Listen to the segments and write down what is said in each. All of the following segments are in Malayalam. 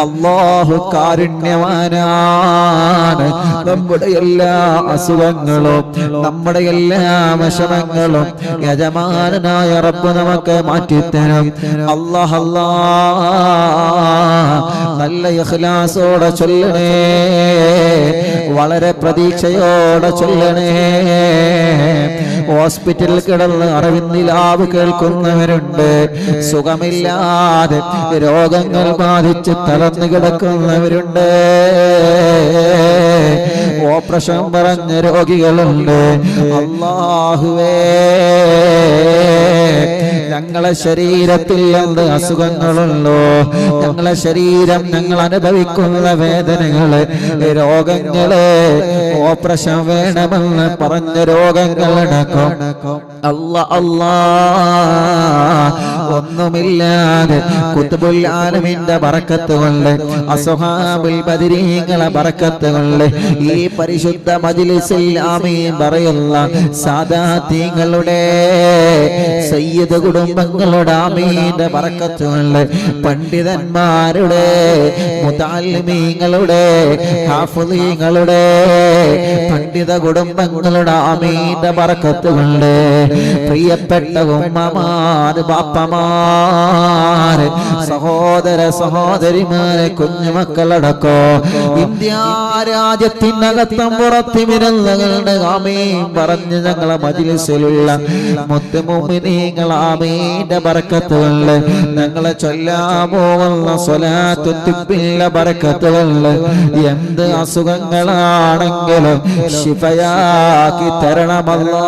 അല്ലാഹു കാരുണ്യവാനാണ്. നമ്മുടെ എല്ലാ അസുഖങ്ങളും നമ്മുടെ എല്ലാ വിഷമങ്ങളും യജമാനനായ റബ്ബ് നമുക്ക് മാറ്റിത്തരും. അല്ലാഹ് അല്ലാഹ് നല്ല ഇഖ്ലാസോടെ ചൊല്ലണേ, വളരെ പ്രതീക്ഷയോടെ ചൊല്ലണേ. ഹോസ്പിറ്റലിൽ കിടന്ന് അറിവിന്നിലാവ് കേൾക്കുന്നവരുണ്ട്, സുഖമില്ലാതെ രോഗങ്ങൾ ബാധിച്ച് തളർന്നു കിടക്കുന്നവരുണ്ട്, ഓപ്പറേഷൻ പറഞ്ഞ രോഗികളുണ്ട്. അല്ലാഹുവേ, ഞങ്ങളെ ശരീരത്തിൽ എന്ത് അസുഖങ്ങളുണ്ടോ, ഞങ്ങളെ ശരീരം ഞങ്ങൾ അനുഭവിക്കുന്ന വേദനകള്, രോഗങ്ങള്, ഓപ്പറേഷൻ വേണമെന്ന് പറഞ്ഞ രോഗങ്ങളടക്കം അല്ലാ അല്ലാ ഒന്നുമില്ലാതെ ഖുത്ബുൽ ആലമീന്റെ ബറക്കത്ത് കൊണ്ട്, അസ്ഹാബുൽ ബദരീങ്ങളെ ബറക്കത്ത് കൊണ്ട്, ഈ പരിശുദ്ധ മജ്ലിസിൽ ആമീൻ പറയുന്ന സാദാതീങ്ങളുടെ സയ്യിദ് കുടുംബങ്ങളുടെ ആമീന്റെ ബറക്കത്ത് കൊണ്ട്, പണ്ഡിതന്മാരുടെ മുതഅല്ലിമീങ്ങളുടെ ഹാഫിളീങ്ങളുടെ പണ്ഡിത കുടുംബങ്ങളുടെ ആമീന്റെ ബറക്കത്ത് കൊണ്ട്, പ്രിയപ്പെട്ട ഉമ്മമാര്, ബാപ്പമാര്, സഹോദര സഹോദരിമാരെ, കുഞ്ഞുമക്കളടക്കോ ഇന്ത്യ രാജ്യത്തിനകത്തും പുറത്തും ഇരുന്നുകളുടെ ആമീൻ പറഞ്ഞ് ഞങ്ങളെ മജ്ലിസിലുള്ള മുത്ത് മുഅ്മിനീങ്ങൾ ആമീന്റെ ബറക്കത്ത് കൊണ്ട്, ഞങ്ങളെ ചൊല്ലാൻ പോകുന്ന സ്വലാത്തു തിബ്ബിന്റെ ബറക്കത്ത് കൊണ്ട് എന്ത് അസുഖങ്ങളാണെങ്കിലും ശിഫയാക്കി തരണമല്ലാ,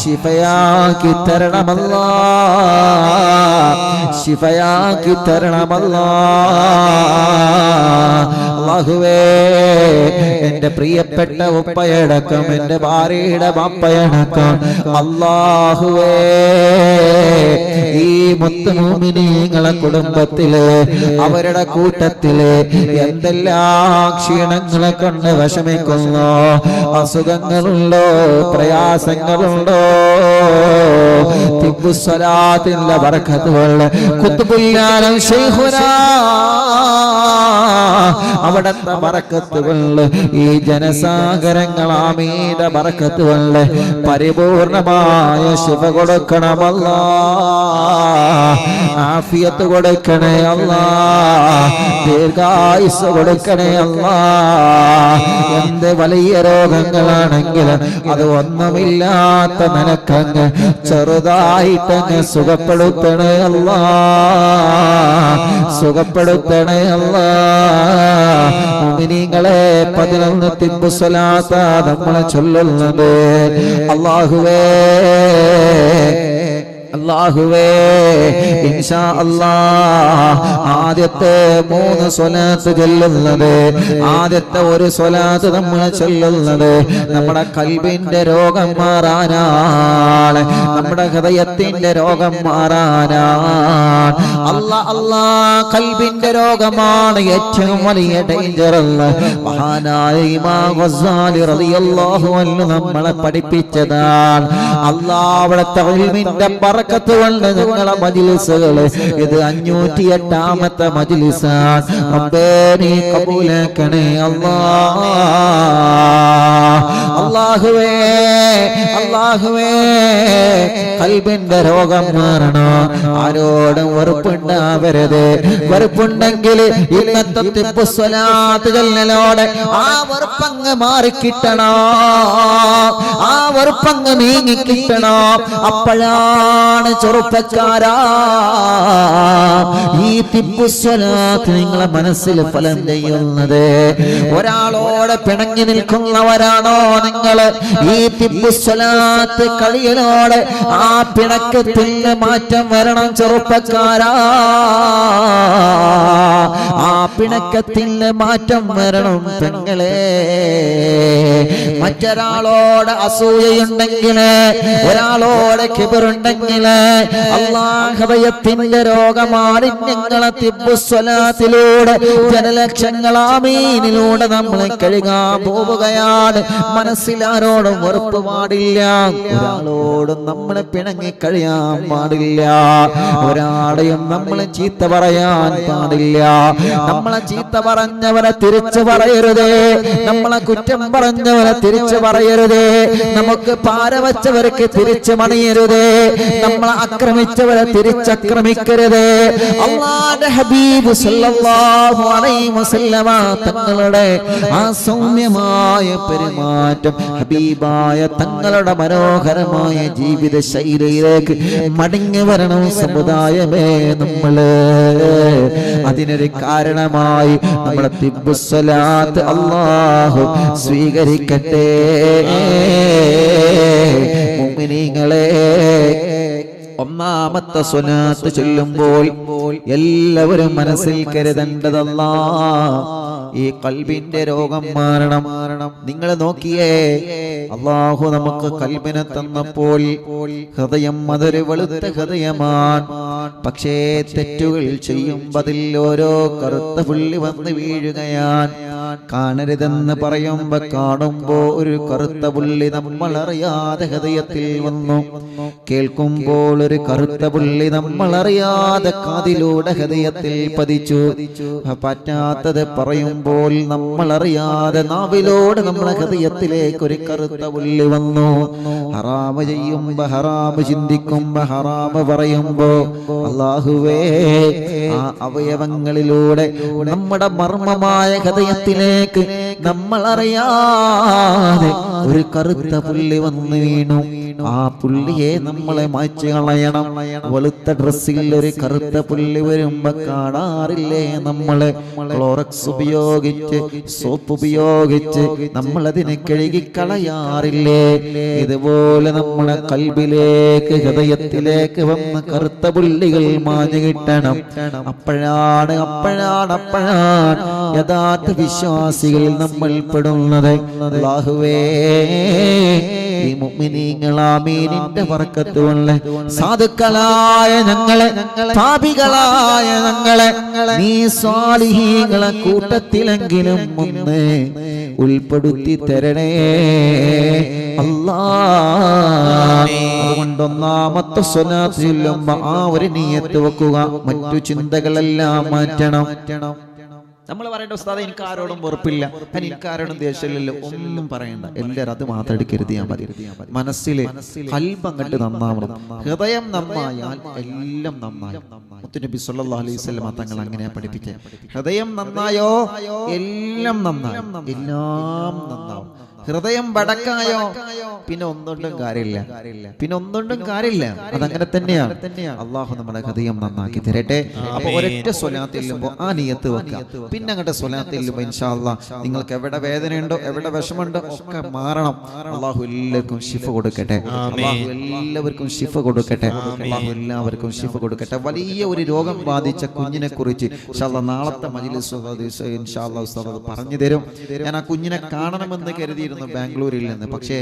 ശിഫയാക്കി തരണമല്ലാ, ശിഫയാക്കി തരണമല്ലാ. അല്ലാഹുവേ, എന്റെ പ്രിയപ്പെട്ട ഉപ്പയടക്കം എന്റെ ഭാര്യയുടെ ബാപ്പയടക്കം അല്ലാഹുവേ, ഈ മുത്ത് മുഅ്മിനീങ്ങളെ കുടുംബത്തില് അവരുടെ കൂട്ടത്തില് എന്തെല്ലാം ക്ഷീണങ്ങളെ കൊണ്ട് വിഷമിക്കുന്നോ, അസുഖങ്ങളുണ്ടോ, പ്രയാസങ്ങളുണ്ടോ, തിബ്ബുസ്സലാത്തിന്റെ ബറക്കത്ത് കൊണ്ട് ഖുത്ബുൽ ആലം ശൈഖുനാ അവിടത്തെ ബറക്കത്ത് കൊണ്ട്, ഈ ജനസാഗരങ്ങൾ ആമീന്റെ ബറക്കത്ത് കൊണ്ട് പരിപൂർണമായ ശിഫ കൊടുക്കണമല്ലാ, ആഫിയത്ത് കൊടുക്കണേ അല്ലാ, ദീർഘായുസ് കൊടുക്കണേ അല്ലാ. എന്ത് വലിയ രോഗങ്ങളാണെങ്കിലും അത് ഒന്നുമില്ലാത്ത നിനക്കങ്ങ് ചെറുതായിട്ടങ്ങ് സുഖപ്പെടുത്തണേ അല്ലാ, സുഖപ്പെടുത്തണേ അല്ലാ. മുഅ്മിനീങ്ങളെ 11 തിബ്ബു സ്വലാത്താ നമ്മളെ ചൊല്ലുന്നത്. അല്ലാഹുവേ, അല്ലാഹുവേ, ഇൻഷാ അല്ലാഹ് ആദ്യത്തെ 3 സ്വലാത്ത് ചൊല്ലുന്നത്, ആദ്യത്തെ ഒരു സ്വലാത്ത് നമ്മൾ ചൊല്ലുന്നത് നമ്മുടെ കൽബിന്റെ രോഗം മാറാനാണ്, നമ്മുടെ ഹൃദയത്തിന്റെ രോഗം മാറാനാണ്. അല്ലാ, കൽബിന്റെ രോഗമാണ് ഏറ്റവും വലിയ ഡേഞ്ചർ എന്ന് മഹാനായ ഇമാം ഗസാലി റളിയല്ലാഹു അൻഹു നമ്മളെ പഠിപ്പിച്ചതാണ്. അല്ലാഹ് അവിടുത്തെ ഇൽമിന്റെ ബറക്കത്ത് കൊണ്ട് ഞങ്ങളെ മജ്ലിസുകള് ഇത് 508ാമത്തെ മജ്ലിസാണ്. റബ്ബേ, നീ കബൂലാക്കണേ അല്ലാഹ്. അല്ലാഹുവേ, അല്ലാഹുവേ, കൽബിന്റെ രോഗം മാറണോ, ആരോടും വെറുപ്പുണ്ടാവരുത്. വെറുപ്പുണ്ടെങ്കിൽ ഇന്നത്തെ തിബ്ബു സ്വലാത്ത് ചൊല്ലലോടെ ആ വെറുപ്പങ്ങ് മാറിക്കിട്ടണോ, ആ വെറുപ്പങ്ങ് നീങ്ങിക്കിട്ടണോ. അപ്പോഴാണ് ചെറുപ്പക്കാരാ ഈ തിബ്ബു സ്വലാത്ത് നിങ്ങളെ മനസ്സിൽ ഫലം ചെയ്യുന്നത്. ഒരാളോട് പിണങ്ങി നിൽക്കുന്നവരാണോ നിങ്ങൾ? ഈ തിബ്ബു സ്വലാത്ത് കളിയലോടെ ആ പിണക്കത്തിന് മാറ്റം വരണം ചെറുപ്പക്കാരാ, ആ പിണക്കത്തിന് മാറ്റം വരണം പെങ്ങളെ. മറ്റൊരാളോട് അസൂയയുണ്ടെങ്കിൽ, ഒരാളോട് കിബറുണ്ടെങ്കിൽ, അല്ലാഹുവയത്തിന്റെ രോഗമാലിന്യങ്ങളെ തിബ്ബുസ്വലാത്തിലൂടെ ജനലക്ഷങ്ങൾ ആമീനിലൂടെ നമ്മൾ കഴുകാൻ പോവുകയാണ്. മനസ്സിലാരോടും വെറുപ്പ് പാടില്ല, ഒരാളോടും നമ്മളെ പിണങ്ങി കഴിയാൻ പാടില്ല, ഒരാളെയും നമ്മളെ ചീത്ത പറയാൻ പാടില്ല. നമ്മളെ ചീത്ത പറഞ്ഞവരെ തിരിച്ചു പറയരുതേ, നമ്മളെ കുറ്റം പറഞ്ഞവരെ തിരിച്ചു പറയരുതേ, നമുക്ക് പാരവച്ചവർക്ക് തിരിച്ചു മണിയരുതേ, നമ്മളെ ആക്രമിച്ചവരെ തിരിച്ചക്രമിക്കരുതേ. അല്ലാഹുവിന്റെ ഹബീബ് സല്ലല്ലാഹു അലൈഹി വസല്ലമ തങ്ങളുടെ ആ സൗമ്യമായ പെരുമാറ്റം, ഹബീബായ തങ്ങളുടെ മനോഹരമായ ജീവിത ശൈലിയിലേക്ക് മടങ്ങി വരണം സമുദായമേ. നമ്മള് അതിനൊരു കാരണമായി നമ്മുടെ തിബ്ബുസ്സലാത്ത് അല്ലാഹു സ്വീകരിക്കട്ടെ. മുഅ്മിനീങ്ങളെ, ഒന്നാമത്തെ സ്വലാത്ത് ചൊല്ലുമ്പോൾ എല്ലാവരും മനസ്സിൽ കരുതേണ്ടതല്ലാ, ഈ ഖൽബിന്റെ രോഗം മാറണം. നിങ്ങൾ നോക്കിയേ, അല്ലാഹു നമുക്ക് ഖൽബിനെ തന്നപ്പോൾ ഹൃദയം അതൊരു വെളുത്ത ഹൃദയമാണ്. പക്ഷേ തെറ്റുകൾ ചെയ്യുമ്പോൾ അതിൽ ഓരോ കറുത്ത പുള്ളി വന്ന് വീഴുകയാണ്. കാണരുതെന്ന് പറയുമ്പോ കാണുമ്പോ ഒരു കറുത്ത പുള്ളി നമ്മൾ അറിയാതെ ഹൃദയത്തിൽ വന്നു. കേൾക്കുമ്പോൾ ഒരു കറുത്ത പുള്ളി നമ്മൾ അറിയാതെ കാതിലൂടെ ഹൃദയത്തിൽ പതിച്ചു. പറ്റാത്തത് പറയുമ്പോൾ നമ്മൾ അറിയാതെ നാവിലൂടെ നമ്മളെ ഹൃദയത്തിലേക്ക് ഒരു കറുത്ത പുള്ളി വന്നു. ഹറാമ് ചെയ്യുമ്പോ ഹറാമ് ചിന്തിക്കുമ്പോ ഹറാമ് പറയുമ്പോ അല്ലാഹുവേ, ആ അവയവങ്ങളിലൂടെ നമ്മുടെ മർമ്മമായ ഹൃദയത്തിലേക്ക് നമ്മൾ അറിയാതെ ഒരു കറുത്ത പുള്ളി വന്നു വീണു. ആ പുള്ളിയെ നമ്മളെ മായ്ച്ചു കളയണം. വെളുത്ത ഡ്രസ്സിൽ ഒരു കറുത്ത പുള്ളി വരുമ്പോ കാണാറില്ലേ നമ്മള് ക്ലോറക്സ് ഉപയോഗിച്ച് സോപ്പ് ഉപയോഗിച്ച് നമ്മളതിനെ കഴുകിക്കളയാറില്ലേ? ഇതുപോലെ നമ്മളെ ഖൽബിലേക്ക് ഹൃദയത്തിലേക്ക് വന്ന് കറുത്ത പുള്ളികൾ മാഞ്ഞു കിട്ടണം. അപ്പോഴാണ് യഥാർത്ഥ വിശ്വാസികളിൽ നമ്മൾ പെടുന്നത്. അല്ലാഹുവേ, ഈ മുഅ്മിനീങ്ങൾ ആമീനിന്റെ ബർക്കത്ത് കൊണ്ട് സാധുക്കളായ ഞങ്ങളെ, പാപികളായ ഞങ്ങളെ നീ സ്വാലിഹീങ്ങളെ കൂട്ടത്തിലെങ്കിലും ഒന്ന് ഉൾപ്പെടുത്തി തരണേ അല്ലാഹ്. അതുകൊണ്ട് ഒന്നാമത്തെ സ്വലാത്ത് ചൊല്ലുമ്പോൾ ആ ഒരു നിയ്യത്ത് വെക്കുക, മറ്റു ചിന്തകളെല്ലാം മാറ്റണം. നമ്മൾ പറയേണ്ട ഉസ്താദേ, എനിക്ക് ആരോടും വെറുപ്പില്ല, എനിക്ക് ആരോടും ദേഷ്യമില്ലല്ലോ, ഒന്നും പറയണ്ട. എല്ലാവരും അത് മാത്രം എടുക്കരുതിയാൽ മതി. മനസ്സില് ഖൽബ് അങ്ങട്ട് നന്നാവണം. ഹൃദയം നന്നായാൽ എല്ലാം നന്നായി. മുത്തുനബി സല്ലല്ലാഹു അലൈഹി വസല്ലം തങ്ങൾ അങ്ങനെ പഠിപ്പിക്കുക. ഹൃദയം നന്നായോ എല്ലാം നന്നായി, എല്ലാം നന്നാവും. ഹൃദയം വടക്കായോ പിന്നെ ഒന്നുകൊണ്ടും കാര്യമില്ല. അതങ്ങനെ തന്നെയാണ്. അള്ളാഹു നമ്മുടെ ഹൃദയം നന്നാക്കി തരട്ടെ. അപ്പൊ ഒരൊറ്റ സ്വലാത്ത് ചെല്ലുമ്പോൾ ആ നിയത്ത് വെക്കുക. പിന്നെ അങ്ങോട്ട് സ്വലാത്ത് ചെല്ലുമ്പോൾ ഇൻഷാ അല്ലാഹ് നിങ്ങൾക്ക് എവിടെ വേദനയുണ്ടോ, എവിടെ വിഷമുണ്ടോ ഒക്കെ മാറണം. അള്ളാഹു എല്ലാവർക്കും ശിഫ കൊടുക്കട്ടെ. എല്ലാവർക്കും ശിഫ കൊടുക്കട്ടെ. വലിയ ഒരു രോഗം ബാധിച്ച കുഞ്ഞിനെ കുറിച്ച് ഇൻഷാ അല്ലാഹ് നാളത്തെ മജ്‌ലിസ് ഇൻഷാ അല്ലാഹ് ഉസ്താദ് പറഞ്ഞു തരും. ഞാൻ ആ കുഞ്ഞിനെ കാണണമെന്ന് കരുതിയിരുന്നു ബാംഗ്ലൂരിൽ നിന്ന്, പക്ഷേ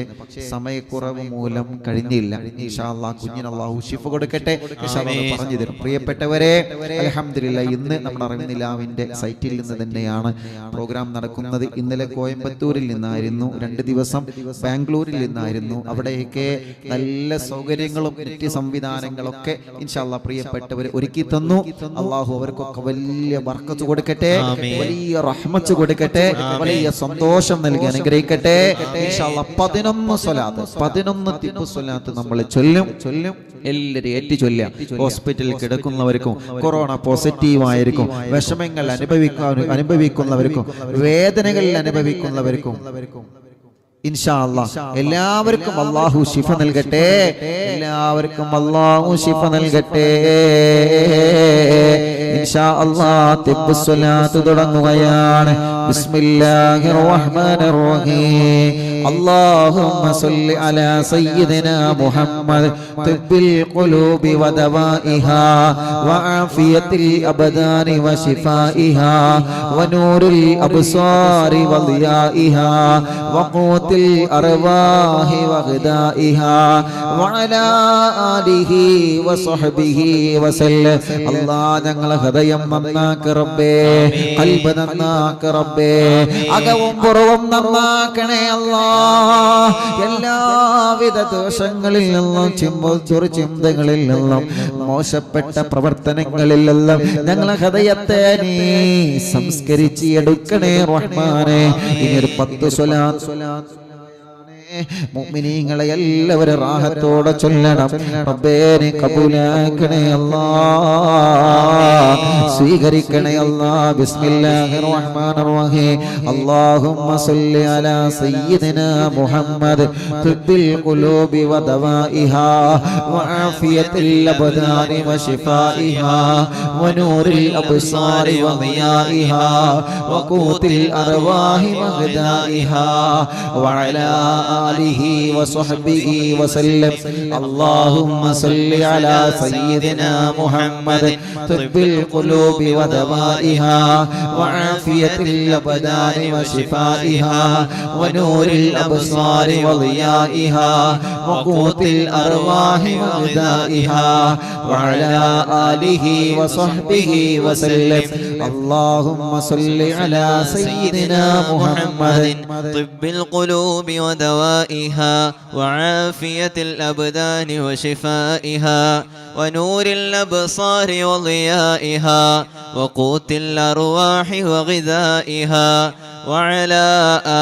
സമയക്കുറവ് മൂലം കഴിഞ്ഞില്ല. ഇൻഷാ അല്ലാഹ് കുഞ്ഞിന് അല്ലാഹു ശിഫ കൊടുക്കട്ടെ. ഇൻഷാ അല്ലാഹ് പറഞ്ഞു തരും. പ്രിയപ്പെട്ടവരെ, അൽഹംദുലില്ലാഹ് ഇന്ന് നമ്മുടെ അറിവിനിലാവിന്റെ സൈറ്റിൽ നിന്ന് തന്നെയാണ് പ്രോഗ്രാം നടക്കുന്നത്. ഇന്നലെ കോയമ്പത്തൂരിൽ നിന്നായിരുന്നു, 2 ദിവസം ബാംഗ്ലൂരിൽ നിന്നായിരുന്നു. അവിടെയൊക്കെ നല്ല സൗകര്യങ്ങളും നെറ്റ് സംവിധാനങ്ങളൊക്കെ ഇൻഷാ അല്ലാഹ് പ്രിയപ്പെട്ടവർ ഒരുക്കി തന്നു. അല്ലാഹു അവർക്കൊക്കെ വലിയ ബർക്കത്ത് കൊടുക്കട്ടെ, വലിയ റഹ്മത്ത് കൊടുക്കട്ടെ, വലിയ സന്തോഷം നൽകി അനുഗ്രഹിക്കട്ടെ. ഇൻഷാ അല്ലാഹ് 11 തിബ്ബു സ്വലാത്ത് നമ്മൾ ചൊല്ലും. എല്ലാവരും ഏറ്റു ചൊല്ലുക. ഹോസ്പിറ്റലിൽ കിടക്കുന്നവർക്കും, കൊറോണ പോസിറ്റീവ് ആയിരിക്കും, വിഷമങ്ങൾ അനുഭവിക്കുന്നവർക്കും, വേദനകൾ അനുഭവിക്കുന്നവർക്കും ഇൻഷാ അല്ലാഹ് എല്ലാവർക്കും അല്ലാഹു ശിഫ നൽകട്ടെ. ഇൻഷാ അല്ലാഹ് തിബ്ബു സ്വലാത്ത് തുടങ്ങുകയാണ്. ബിസ്മില്ലാഹിർ റഹ്മാനിർ റഹീം. اللهم صل على سيدنا محمد طب القلوب ودوائها وعافية الأبدان وشفائها ونور الأبصار وضيائها وقوت الأرواح وغذائها وعلى آله وصحبه وسلم الله ഞങ്ങളെ ഹൃദയം നന്നാക്ക് റബ്ബേ ഖൽബ് നന്നാക്ക് റബ്ബേ അകവും പുറവും നന്നാക്കണേ അല്ലാഹ് എല്ലാവിധ ദോഷങ്ങളിൽ നിന്നും ചിന്തകളിൽ നിന്നും മോശപ്പെട്ട പ്രവർത്തനങ്ങളിൽ നിന്നും ഞങ്ങളെ ഹൃദയത്തെ നീ സംസ്കരിച്ച് എടുക്കണേ റഹ്മാനേ ഇനി ഒരു 10 സ്വലാത്ത് മുഅ്മിനീങ്ങളെ എല്ലാവരും റാഹത്തോടെ ചൊല്ലണം റബ്ബേ നീ കബൂലാക്കണേ അല്ലാഹ് സ്വീകരിക്കണേ അല്ലാഹ് ബിസ്മില്ലാഹിർ റഹ്മാനിർ റഹീം അല്ലാഹുമ്മ സ്വല്ലി അലാ സയ്യിദിനാ മുഹമ്മദ് തിബ്ബിൽ ഖുലൂബി വദവാഇഹാ വആഫിയത്തിൽ അബ്ദാനി വശിഫാഇഹാ വനൂറിൽ അബ്സാരി വദിയാഇഹാ വഖൂത്തിൽ അർവാഹി വഗദാഇഹാ വഅലാ آله وصحبه وسلم اللهم صل على سيدنا محمد طب القلوب ودوائها وعافية الأبدان وشفائها ونور الأبصار وضيائها وقوت الأرواح وغذائها وعلى آله وصحبه وسلم اللهم صل على سيدنا محمد طب القلوب ودوائها وعافية الأبدان وشفائها ونور الأبصار وضيائها وقوت الأرواح وغذائها وعلى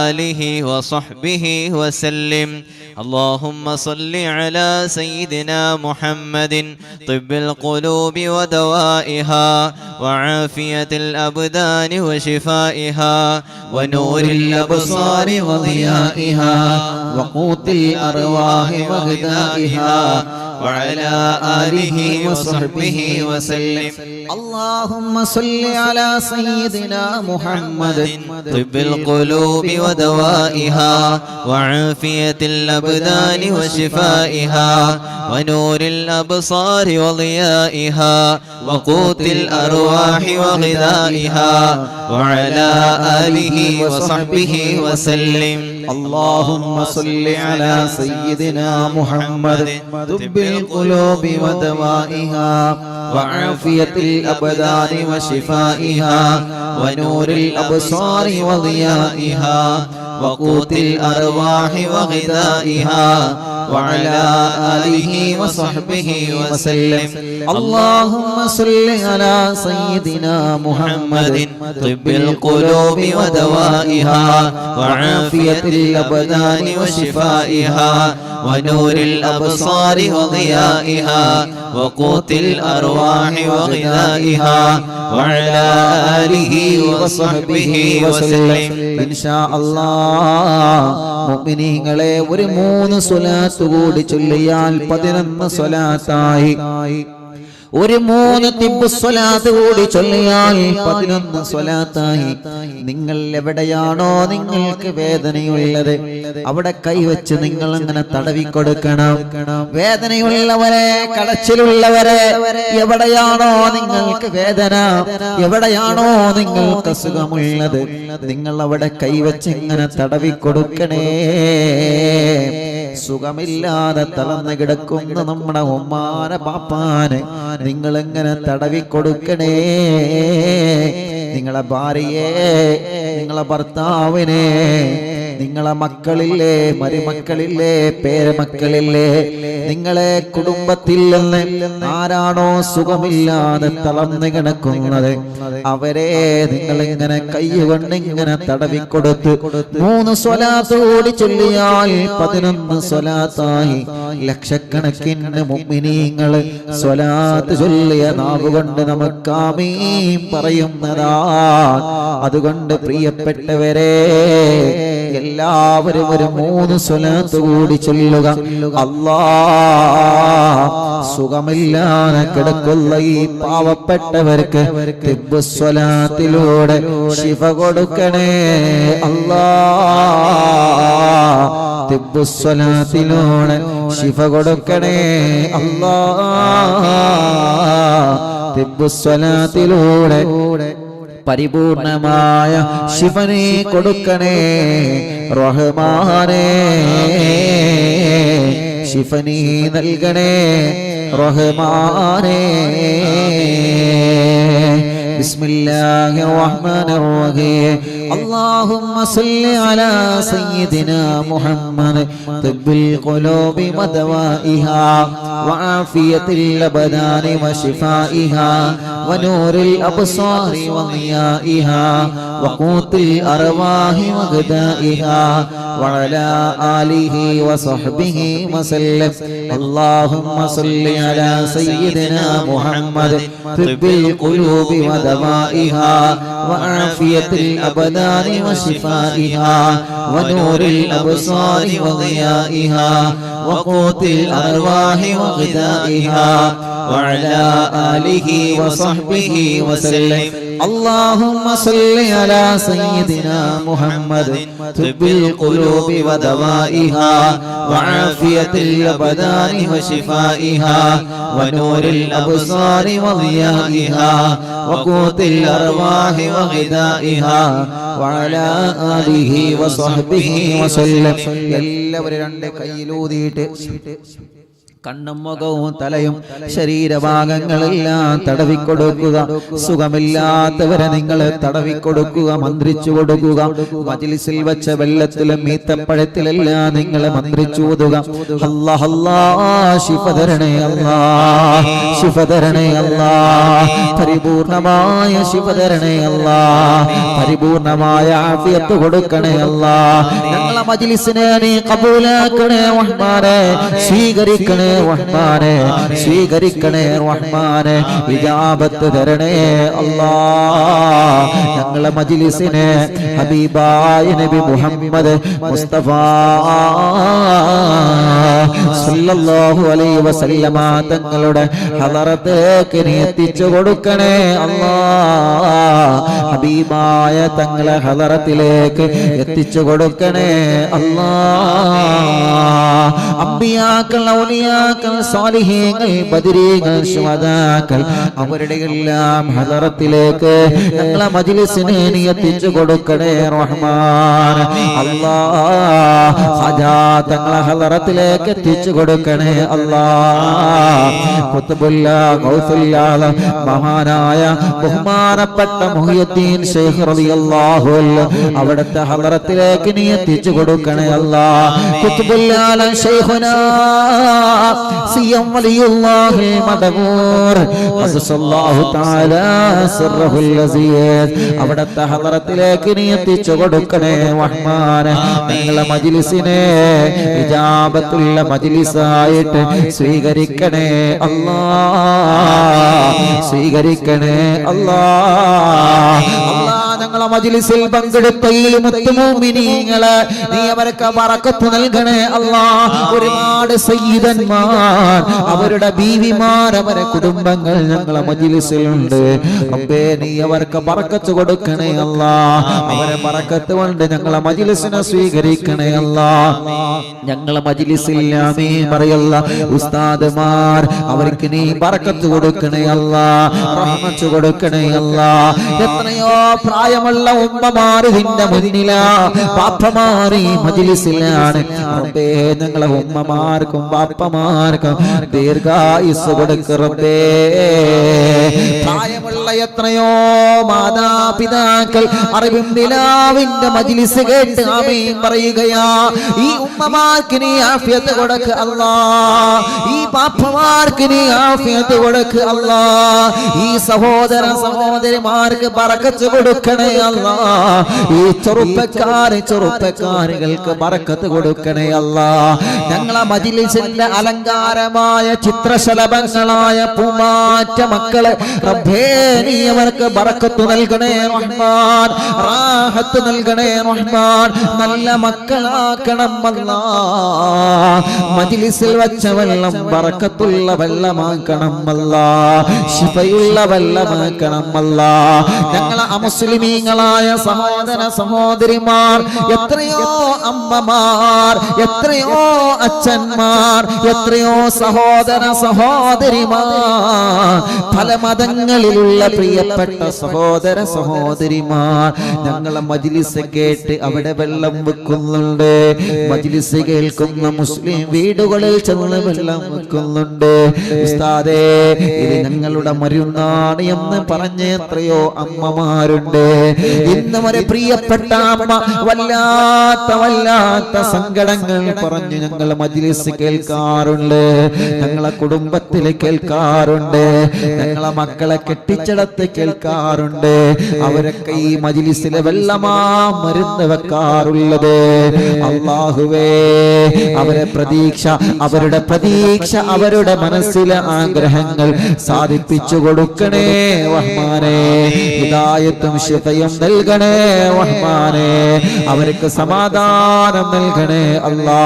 آله وصحبه وسلم اللهم صل على سيدنا محمد طب القلوب ودوائها وعافية الأبدان وشفائها ونور الأبصار وضيائها وقوت الأرواح وغذائها وعلى آله وصحبه وسلم اللهم صل على سيدنا محمد طب القلوب ودوائها وعافية الأبدان وشفائها ونور الأبصار وضيائها وقوت الأرواح وغذائها وعلى آله وصحبه وسلم اللهم صل على سيدنا محمد طب القلوب ودوائها وعافية الأبدان وشفائها ونور الأبصار وضيائها وقوت الأرواح وغذائها وعلى آله وصحبه وسلم اللهم صل على سيدنا محمد طب القلوب ودوائها وعافية الأبدان وشفائها ونور الأبصار وضيائها وقوت الأرواح وغذائها وعلى آله وصحبه وسلم إن شاء الله മുഅ്മിനീങ്ങളെ ഒരു 3 സ്വലാത്ത് കൂടി ചൊല്ലിയാൽ 11 സ്വലാത്തായി ഒരു 3 തിബ്ബ് സ്വലാത്ത് കൂടി ചൊല്ലിയാൽ 11 സ്വലാത്തായി നിങ്ങൾ എവിടെയാണോ നിങ്ങൾക്ക് വേദനയുള്ളത് അവിടെ കൈവച്ച് നിങ്ങൾ അങ്ങനെ തടവി കൊടുക്കണം വേദനയുള്ളവരെ കടച്ചിലുള്ളവരെ എവിടെയാണോ നിങ്ങൾക്ക് വേദന എവിടെയാണോ നിങ്ങൾക്ക് അസുഖമുള്ളത് നിങ്ങൾ അവിടെ കൈവച്ച് ഇങ്ങനെ തടവി കൊടുക്കണേ സുഖമില്ലാതെ തളർന്നു കിടക്കുന്ന നമ്മുടെ ഉമ്മാനെ പാപ്പാനെ നിങ്ങൾ എങ്ങനെ തടവി കൊടുക്കണേ നിങ്ങളെ ഭാര്യയെ നിങ്ങളെ ഭർത്താവിനെ നിങ്ങളെ മക്കളില്ലേ മരുമക്കളില്ലേ പേരമക്കളില്ലേ നിങ്ങളെ കുടുംബത്തിൽ നിന്ന് ആരാണോ സുഖമില്ലാതെ തളർന്നു കിടക്കുന്നത് അവരെ നിങ്ങൾ ഇങ്ങനെ കൈകൊണ്ട് ഇങ്ങനെ തടവിക്കൊടുത്ത് 3 സ്വലാത്ത് കൂടി ചൊല്ലിയാൽ 11 സ്വലാത്തായി ലക്ഷക്കണക്കിന് മുഅ്മിനീങ്ങൾ സ്വലാത്ത് ചൊല്ലിയ നാവുകൊണ്ട് നമുക്ക് ആമീൻ പറയുന്നതാ അതുകൊണ്ട് പ്രിയപ്പെട്ടവരെ എല്ലാവരും ഒരു 3 സ്വലാത്ത് കൂടി ചൊല്ലുക. അല്ലാഹ് സുഖമില്ലാതെ കിടക്കുന്ന ഈ പാവപ്പെട്ടവർക്ക് തിബ്ബു സ്വലാത്തിലൂടെ ശിഫ കൊടുക്കണേ അല്ലാഹ്. തിബ്ബു സ്വലാത്തിലൂടെ ശിഫ കൊടുക്കണേ അല്ലാഹ്. തിബ്ബു സ്വലാത്തിലൂടെ പരിപൂർണമായ ശിഫനെ കൊടുക്കണേ റഹ്മാനേ. ശിഫനി നൽകണേ റഹ്മാനേ. ബിസ്മില്ലാഹിർ റഹ്മാനിർ റഹീം. اللهم صل على سيدنا محمد طب القلوب ودوائها وعافية الأبدان وشفائها ونور الأبصار وضيائها وقوت الأرواح وغذائها وعلى آله وصحبه وسلم. اللهم صل على سيدنا محمد طب القلوب ودوائها وعافية الأبدان وشفائها ونور الأبصار وضيائها وقوت الأرواح وغذائها وعلى آله وصحبه وسلم. اللهم صل على سيدنا محمد طب القلوب ودوائها وعافية الأبدان وشفائها ونور الأبصار وضيائها وقوت الأرواح وغذائها وعلى آله وصحبه وسلم. എല്ലാവരും രണ്ട് കൈയിലൂതിയിട്ട് കണ്ണും മുഖവും തലയും ശരീരഭാഗങ്ങളെല്ലാം തടവിക്കൊടുക്കുക. സുഖമില്ലാത്തവരെ നിങ്ങൾ തടവിക്കൊടുക്കുക, മന്ത്രിച്ചു കൊടുക്കുക. മജ്ലിസിൽ വെച്ച വെള്ളത്തിലും ഈത്തപ്പഴത്തിലെല്ലാം നിങ്ങൾ മന്ത്രിച്ചു ഓതുക. അല്ലാഹ് അല്ലാഹ് ശിഫ തരണേ അല്ലാഹ്, ശിഫ തരണേ അല്ലാഹ്, പരിപൂർണമായ ശിഫ തരണേ അല്ലാഹ്, പരിപൂർണമായ ആഫിയത്ത് കൊടുക്കണേ അല്ലാഹ്. ഞങ്ങളെ മജ്ലിസിനെ നീ ഖബൂലാക്കണേ റഹ്മാനേ, സ്വീകരിക്കണേ റഹ്മാനേ, സ്വീകരിക്കണേ റഹ്മാനേ, ഇജാബത്ത് തരണേ അല്ലാഹ്. ഞങ്ങളെ മജ്ലിസിനെ ഹബീബായ നബി മുഹമ്മദ് മുസ്തഫ സല്ലല്ലാഹു അലൈഹി വസല്ലമ തങ്ങളുടെ ഹളറത്തേക്ക് നീ എത്തിച്ചു കൊടുക്കണേ അല്ലാഹ്. ഹബീബായ തങ്ങളെ ഹളറത്തിലേക്ക് എത്തിച്ചു കൊടുക്കണേ അല്ലാഹ്. അംബിയാക്കൾ, ഔലിയാക്കൾ, സാലിഹീങ്ങൾ, ബദരീങ്ങൾ, ശുഹദാക്കൾ അവരുടെ എല്ലാം ഹളറത്തിലേക്ക് ഞങ്ങളെ മജ്ലിസിനെ നീ എത്തിച്ചു കൊടുക്കണേ റഹ്മാൻ അല്ലാഹ്. ഖജാ തങ്ങളെ ഹളറത്തിലേക്ക് എത്തിച്ചു കൊടുക്കണേ അല്ലാഹ്. ഖുത്ബുല്ലാ ഗൗസുല്ലാ മഹാനായ ബഹുമാനപ്പെട്ട മുഹിയുദ്ദീൻ ശൈഖ് റളിയല്ലാഹു അൻഹു അവിടുത്തെ ഹളറത്തിലേക്ക് നീ എത്തിച്ചു കൊടുക്കണേ അല്ലാഹ്. ഖുത്ബുല്ലാ ശൈഖുനാ സിയം വലിയുല്ലാഹി മദബൂർ ഖദ്ദസല്ലാഹു തആല സിർറുൽ അസീസ് അവിടുത്തെ ഹളറത്തിലേക്ക് നീ എത്തിച്ചു കൊടുക്കണേ റഹ്മാൻ. ഞങ്ങളെ മജ്ലിസിനെ ഇജാബത്തുള്ള മജ്ലിസായിട്ട് സ്വീകരിക്കണേ അല്ലാഹ്, സ്വീകരിക്കണേ അല്ലാഹ്. ഞങ്ങളെ മജ്ലിസിൽ പങ്കെടുത്ത ഈ മുത്തുമോമിനീങ്ങളെ നീ അവർക്ക് ബറക്കത്ത് നൽകണേ അല്ലാഹ്. ഒരുപാട് സയ്യിദന്മാർ, അവരുടെ ബീവിമാർ, അവരുടെ കുടുംബങ്ങൾ ഞങ്ങളെ മജ്ലിസിലുണ്ട്. റബ്ബേ നീ അവർക്ക് ബറക്കത്ത് കൊടുക്കണേ അല്ലാഹ്. അവരെ ബറക്കത്ത് കൊണ്ട് ഞങ്ങളെ മജ്ലിസിനെ സ്വീകരിക്കണേ അല്ലാഹ്. ഞങ്ങളെ മജ്ലിസിൽ ആമീൻ പറയല്ല ഉസ്താദുമാർ, അവർക്ക് നീ ബറക്കത്ത് കൊടുക്കണേ അല്ലാഹ്, റഹ്മത്ത് കൊടുക്കണേ അല്ലാഹ്. എത്രയോ പ്രായമുള്ള ഉമ്മമാർ ഇതിന്റെ മുന്നിലാ, പാപ്പമാർ ഈ മജ്ലിസിലാണ്. റബ്ബേ ഞങ്ങളെ ഉമ്മമാർക്കും പാപ്പമാർക്കും ദീർഘായുസ്സ് കൊടുക്ക് റബ്ബേ. പ്രായമുള്ള എത്രയോ മാതാപിതാക്കൾ അറിവും നിലാവിന്റെ മജ്ലിസ് കേട്ട് ആമീൻ പറയുകയാ. ഈ ഉമ്മമാർക്ക് നീ ആഫിയത്ത് കൊടുക്ക് അല്ലാഹ്, ഈ പാപ്പമാർക്ക് നീ ആഫിയത്ത് കൊടുക്ക് അല്ലാഹ്. ഈ സഹോദര സഹോദരിമാർക്ക് ബറക്കത്ത് കൊടുക്കണേ അല്ലാ. ഈ ചെറുപ്പക്കാരികൾക്ക് ബറക്കത്ത് കൊടുക്കണേ അല്ലാ. ഞങ്ങളെ മജ്‌ലിസിന്റെ അലങ്കാരമായ ചിത്രശലഭങ്ങളായ പൂമാറ്റ മക്കളെ റബ്ബേ നീ അവർക്ക് ബറക്കത്ത് നൽകണേ റഹ്മാൻ, റാഹത്ത് നൽകണേ റഹ്മാൻ, നല്ല മക്കളാക്കണം അല്ലാ. മജ്‌ലിസിൽ വച്ച വെള്ളം ബറക്കത്തുള്ള വെള്ളമാക്കണം അല്ലാ, ശിഫയുള്ള വെള്ളമാക്കണം അല്ലാ. ഞങ്ങളെ അമുസ്ലിമീങ്ങളായ സഹോദര സഹോദരിമാർ, എത്രയോ അമ്മമാർ, എത്രയോ അച്ഛന്മാർ, എത്രയോ സഹോദര സഹോദരിമാർ, പല മതങ്ങളിലുള്ള പ്രിയപ്പെട്ട സഹോദര സഹോദരിമാർ ഞങ്ങളെ മജ്‌ലിസ് കേട്ട് അവിടെ വെള്ളം വെക്കുന്നുണ്ട്. മജ്‌ലിസ് കേൾക്കുന്ന മുസ്ലിം വീടുകളിൽ ചെന്ന് വെള്ളം വെക്കുന്നുണ്ട്. ഉസ്താദേ ഇത് ഞങ്ങളുടെ മരുന്നാണ് എന്ന് പറഞ്ഞ എത്രയോ അമ്മമാരുണ്ട്. ഇന്ന് വരെ പ്രിയപ്പെട്ട അമ്മ വല്ലാത്ത സങ്കടങ്ങൾ പറഞ്ഞു ഞങ്ങൾ മജ്‌ലിസ് കേൾക്കാറുണ്ട്, ഞങ്ങളെ കുടുംബത്തിൽ കേൾക്കാറുണ്ട്, ഞങ്ങളെ മക്കളെ കെട്ടിച്ചടത്ത് കേൾക്കാറുണ്ട്. അവരൊക്കെ ഈ മജ്‌ലിസിലെ വെള്ളമാ മരുന്ന് വെക്കാറുള്ളത്. അല്ലാഹുവേ അവരുടെ പ്രതീക്ഷ അവരുടെ മനസ്സിലെ ആഗ്രഹങ്ങൾ സാധിപ്പിച്ചു കൊടുക്കണേ റഹ്മാനേ. ഹിദായത്തും ശിഫയും നൽകണേ റഹ്മാനേ. അവർക്ക് സമാധാനം നൽകണേ അല്ലാ.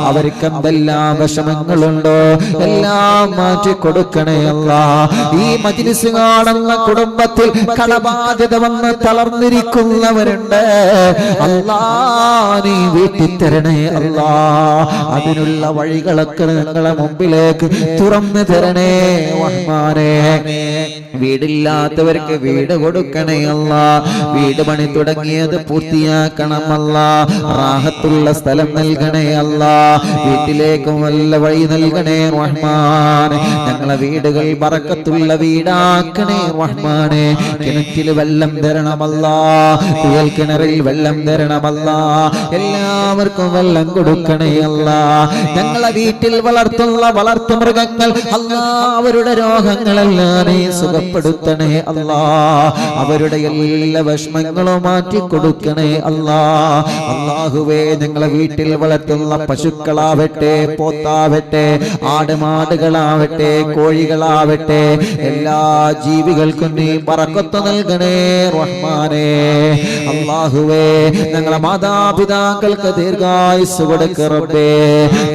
അവർക്ക് എന്തെല്ലാം വിഷമങ്ങളുണ്ടോ എല്ലാം മാറ്റി കൊടുക്കണേ അല്ലാ. ഈ മജ്‌ലിസ് കാണുന്ന കുടുംബത്തിൽ കടബാധ്യത വന്ന് തളർന്നിരിക്കുന്നവരുണ്ട് അല്ലാ, നീ വീട്ടിൽ തരണേ അല്ലാ. അതിനുള്ള വഴികളൊക്കെ നിങ്ങളെ മുമ്പിലേക്ക് തുറന്നു തരണേ റഹ്മാനേ. വീടില്ലാത്തവർക്ക് വീട് കൊടുക്കണേ അല്ലാ. വീട് പണി തുടങ്ങിയത് പൂർത്തിയാക്കണം അല്ലാ. റാഹത്തുള്ള സ്ഥലം നൽകണേ അല്ലാ. വീട്ടിലേക്കും വല്ല വഴി നൽകണേ റഹ്മാനേ. ഞങ്ങളെ വീടുകൾ ബറക്കത്തുള്ള വീടാക്കണേ റഹ്മാനേ. കിണറ്റിൽ വെള്ളം തരണമല്ലാ, കുഴൽ കിണറിൽ വെള്ളം തരണമല്ലാ. എല്ലാവർക്കും വെള്ളം കൊടുക്കണേ അല്ലാ. ഞങ്ങളെ വീട്ടിൽ വളർത്തുള്ള വളർത്തുമൃഗങ്ങൾ അല്ലാ, അവരുടെ രോഗങ്ങളെല്ലാം നീ സുഖപ്പെടുത്തണേ അല്ലാ. അവരുടെ എല്ലാ വിഷമങ്ങളും മാറ്റി കൊടുക്കണേ അല്ലാ. അല്ലാഹുവേ ഞങ്ങളെ വീട്ടിൽ വളർത്തുന്ന പശുക്കളാവട്ടെ, പോത്താവട്ടെ, ആടുമാടുകളാവട്ടെ, കോഴികളാവട്ടെ, എല്ലാ ജീവികൾക്കും നീ ബറക്കത്ത് നൽകണേ റഹ്മാനേ. അല്ലാഹുവേ ഞങ്ങളെ മാതാപിതാക്കൾക്ക് ദീർഘായുസ്സ് കൊടുക്ക റബ്ബേ.